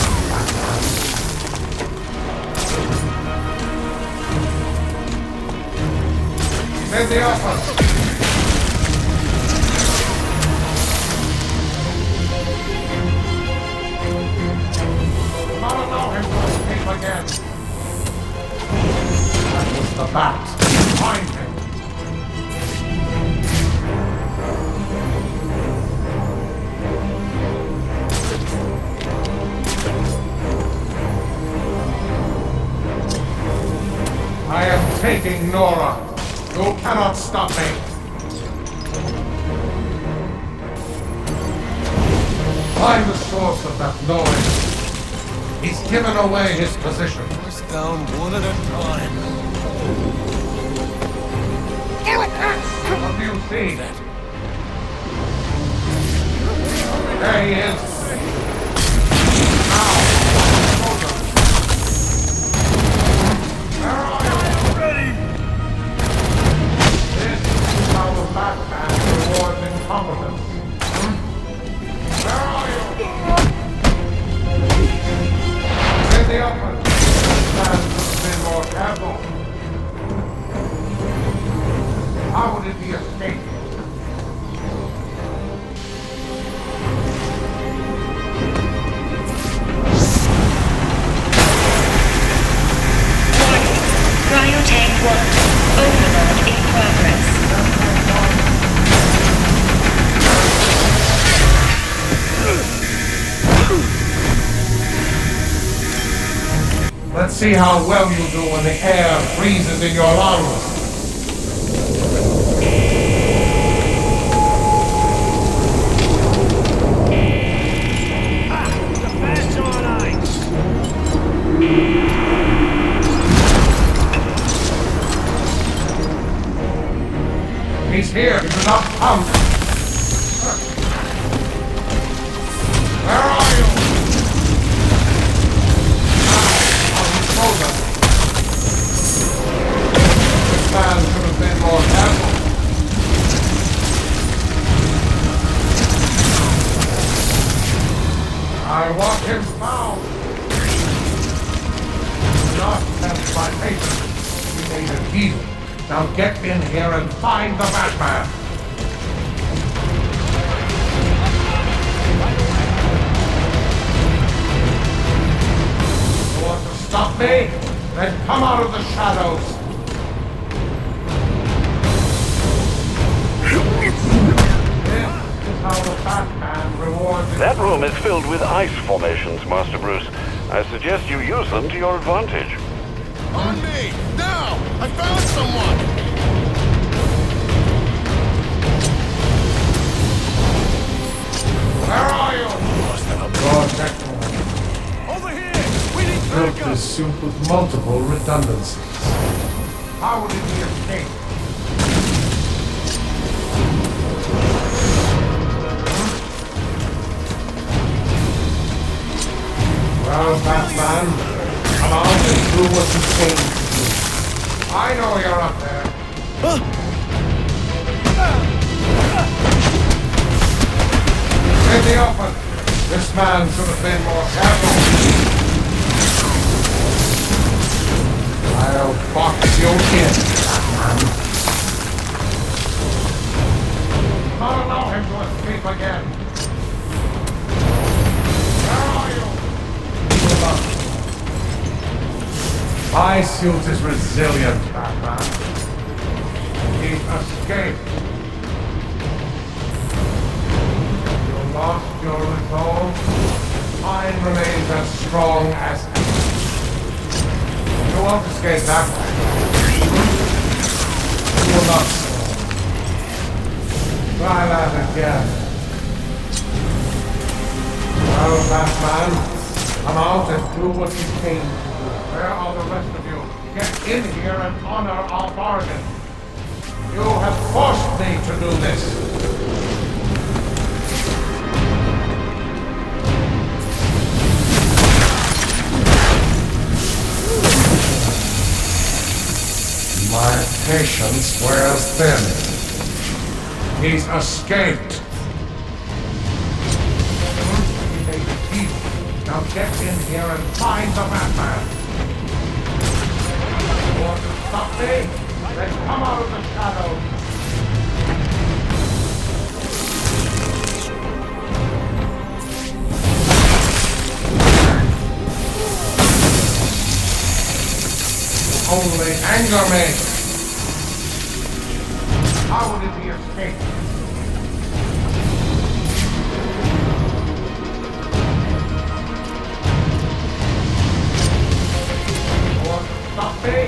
He's in the office. Not allow him to escape again. That was the bat. Find him. I am taking Nora. You cannot stop me. Find the source of that noise. He's given away his position. First down one at a time. What do you see? There he is. Now. Where are you? Ready. This is how the Batman rewards incompetence. Where are you? In the open. Man should have been more careful. How would it be escaped? Cryotank 1. Overload in progress. Let's see how well you do when the air freezes in your lungs. The bat's on ice. He's here. Do not come. Where are you? This man should have been more careful. I want him found. Not test my patience. We made a deal. Now get in here and find the Batman. You want to stop me? Then come out of the shadows. This is how the Batman rewards it. That room is filled with ice formations, Master Bruce. I suggest you use them to your advantage. On me! Now! I found someone! Where are you? Over here! We need Built backup! this suit with multiple redundancies. How would it be escaped? Well, Batman, come out and do what you came to do. I know you're up there. In the open. This man should have been more careful. I'll box you in, Batman. Not allow him to escape again. Where are you? My suit is resilient, Batman. He escaped. You lost your resolve. Mine remains as strong as ever. You won't escape that way. You will not. Try that again. Well, Batman, come out and do what you came to do. Where are the rest of you? Get in here and honor our bargain. You have forced me to do this. My patience wears thin. He's escaped. He made a deal. Now get in here and find the Batman. You want to stop me? Then come out of the shadows. Only anger me. How would it be escaped? You want to stop me?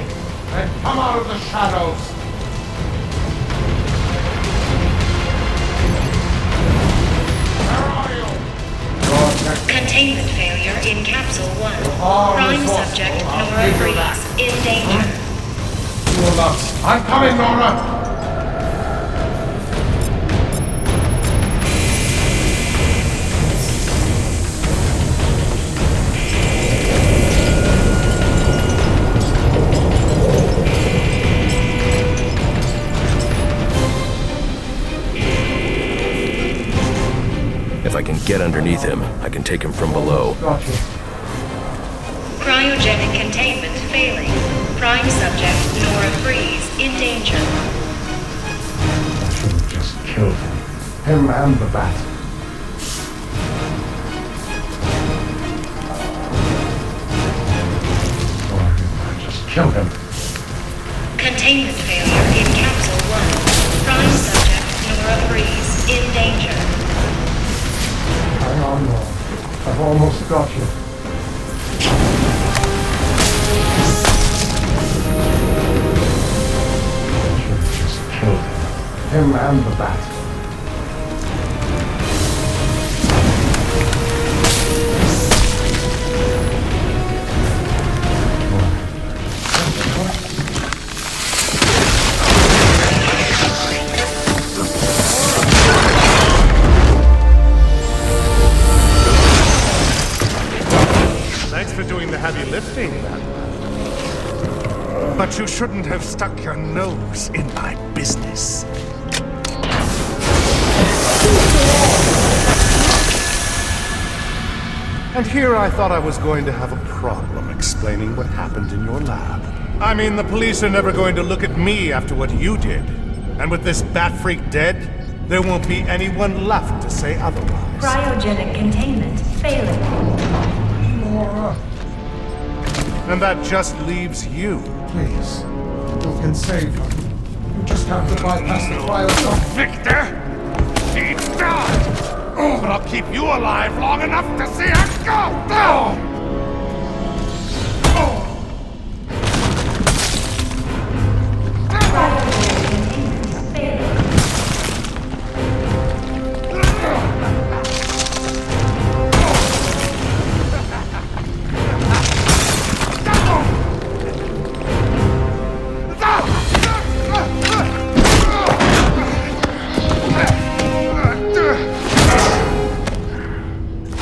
Then come out of the shadows. Where are you? Contact Containment failure in Capsule 1. Oh, Prime Miss Watson. subject I'll Nora give you that. Freeze in danger. You will not. I'm coming, Nora! If I can get underneath him, I can take him from below. Gotcha. Cryogenic containment failing. Prime subject Nora Freeze in danger. Just killed him. Him and the bat. I just killed him. Containment failure in Capsule 1. Prime subject Nora Freeze in danger. Hang on, Nora. I've almost got you. Just killed him. Him and the bat. Thanks for doing the heavy lifting, man. But you shouldn't have stuck your nose in my business. And here I thought I was going to have a problem explaining what happened in your lab. I mean, the police are never going to look at me after what you did. And with this bat freak dead, there won't be anyone left to say otherwise. Cryogenic containment failing. Nora. And that just leaves you. Please. You can save her. You just have to bypass the cryo. Victor! She's done! Oh, but I'll keep you alive long enough to see her go! Oh!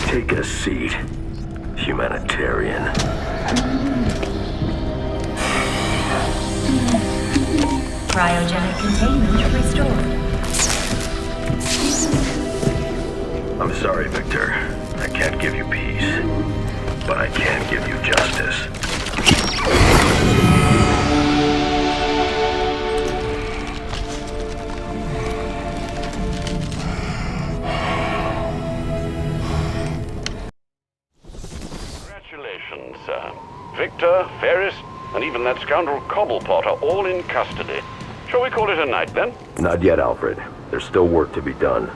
Take a seat, humanitarian. Cryogenic containment restored. I'm sorry, Victor. I can't give you peace, but I can give you justice. Congratulations, sir. Victor, Ferris, and even that scoundrel Cobblepot are all in custody. Shall we call it a night, then? Not yet, Alfred. There's still work to be done.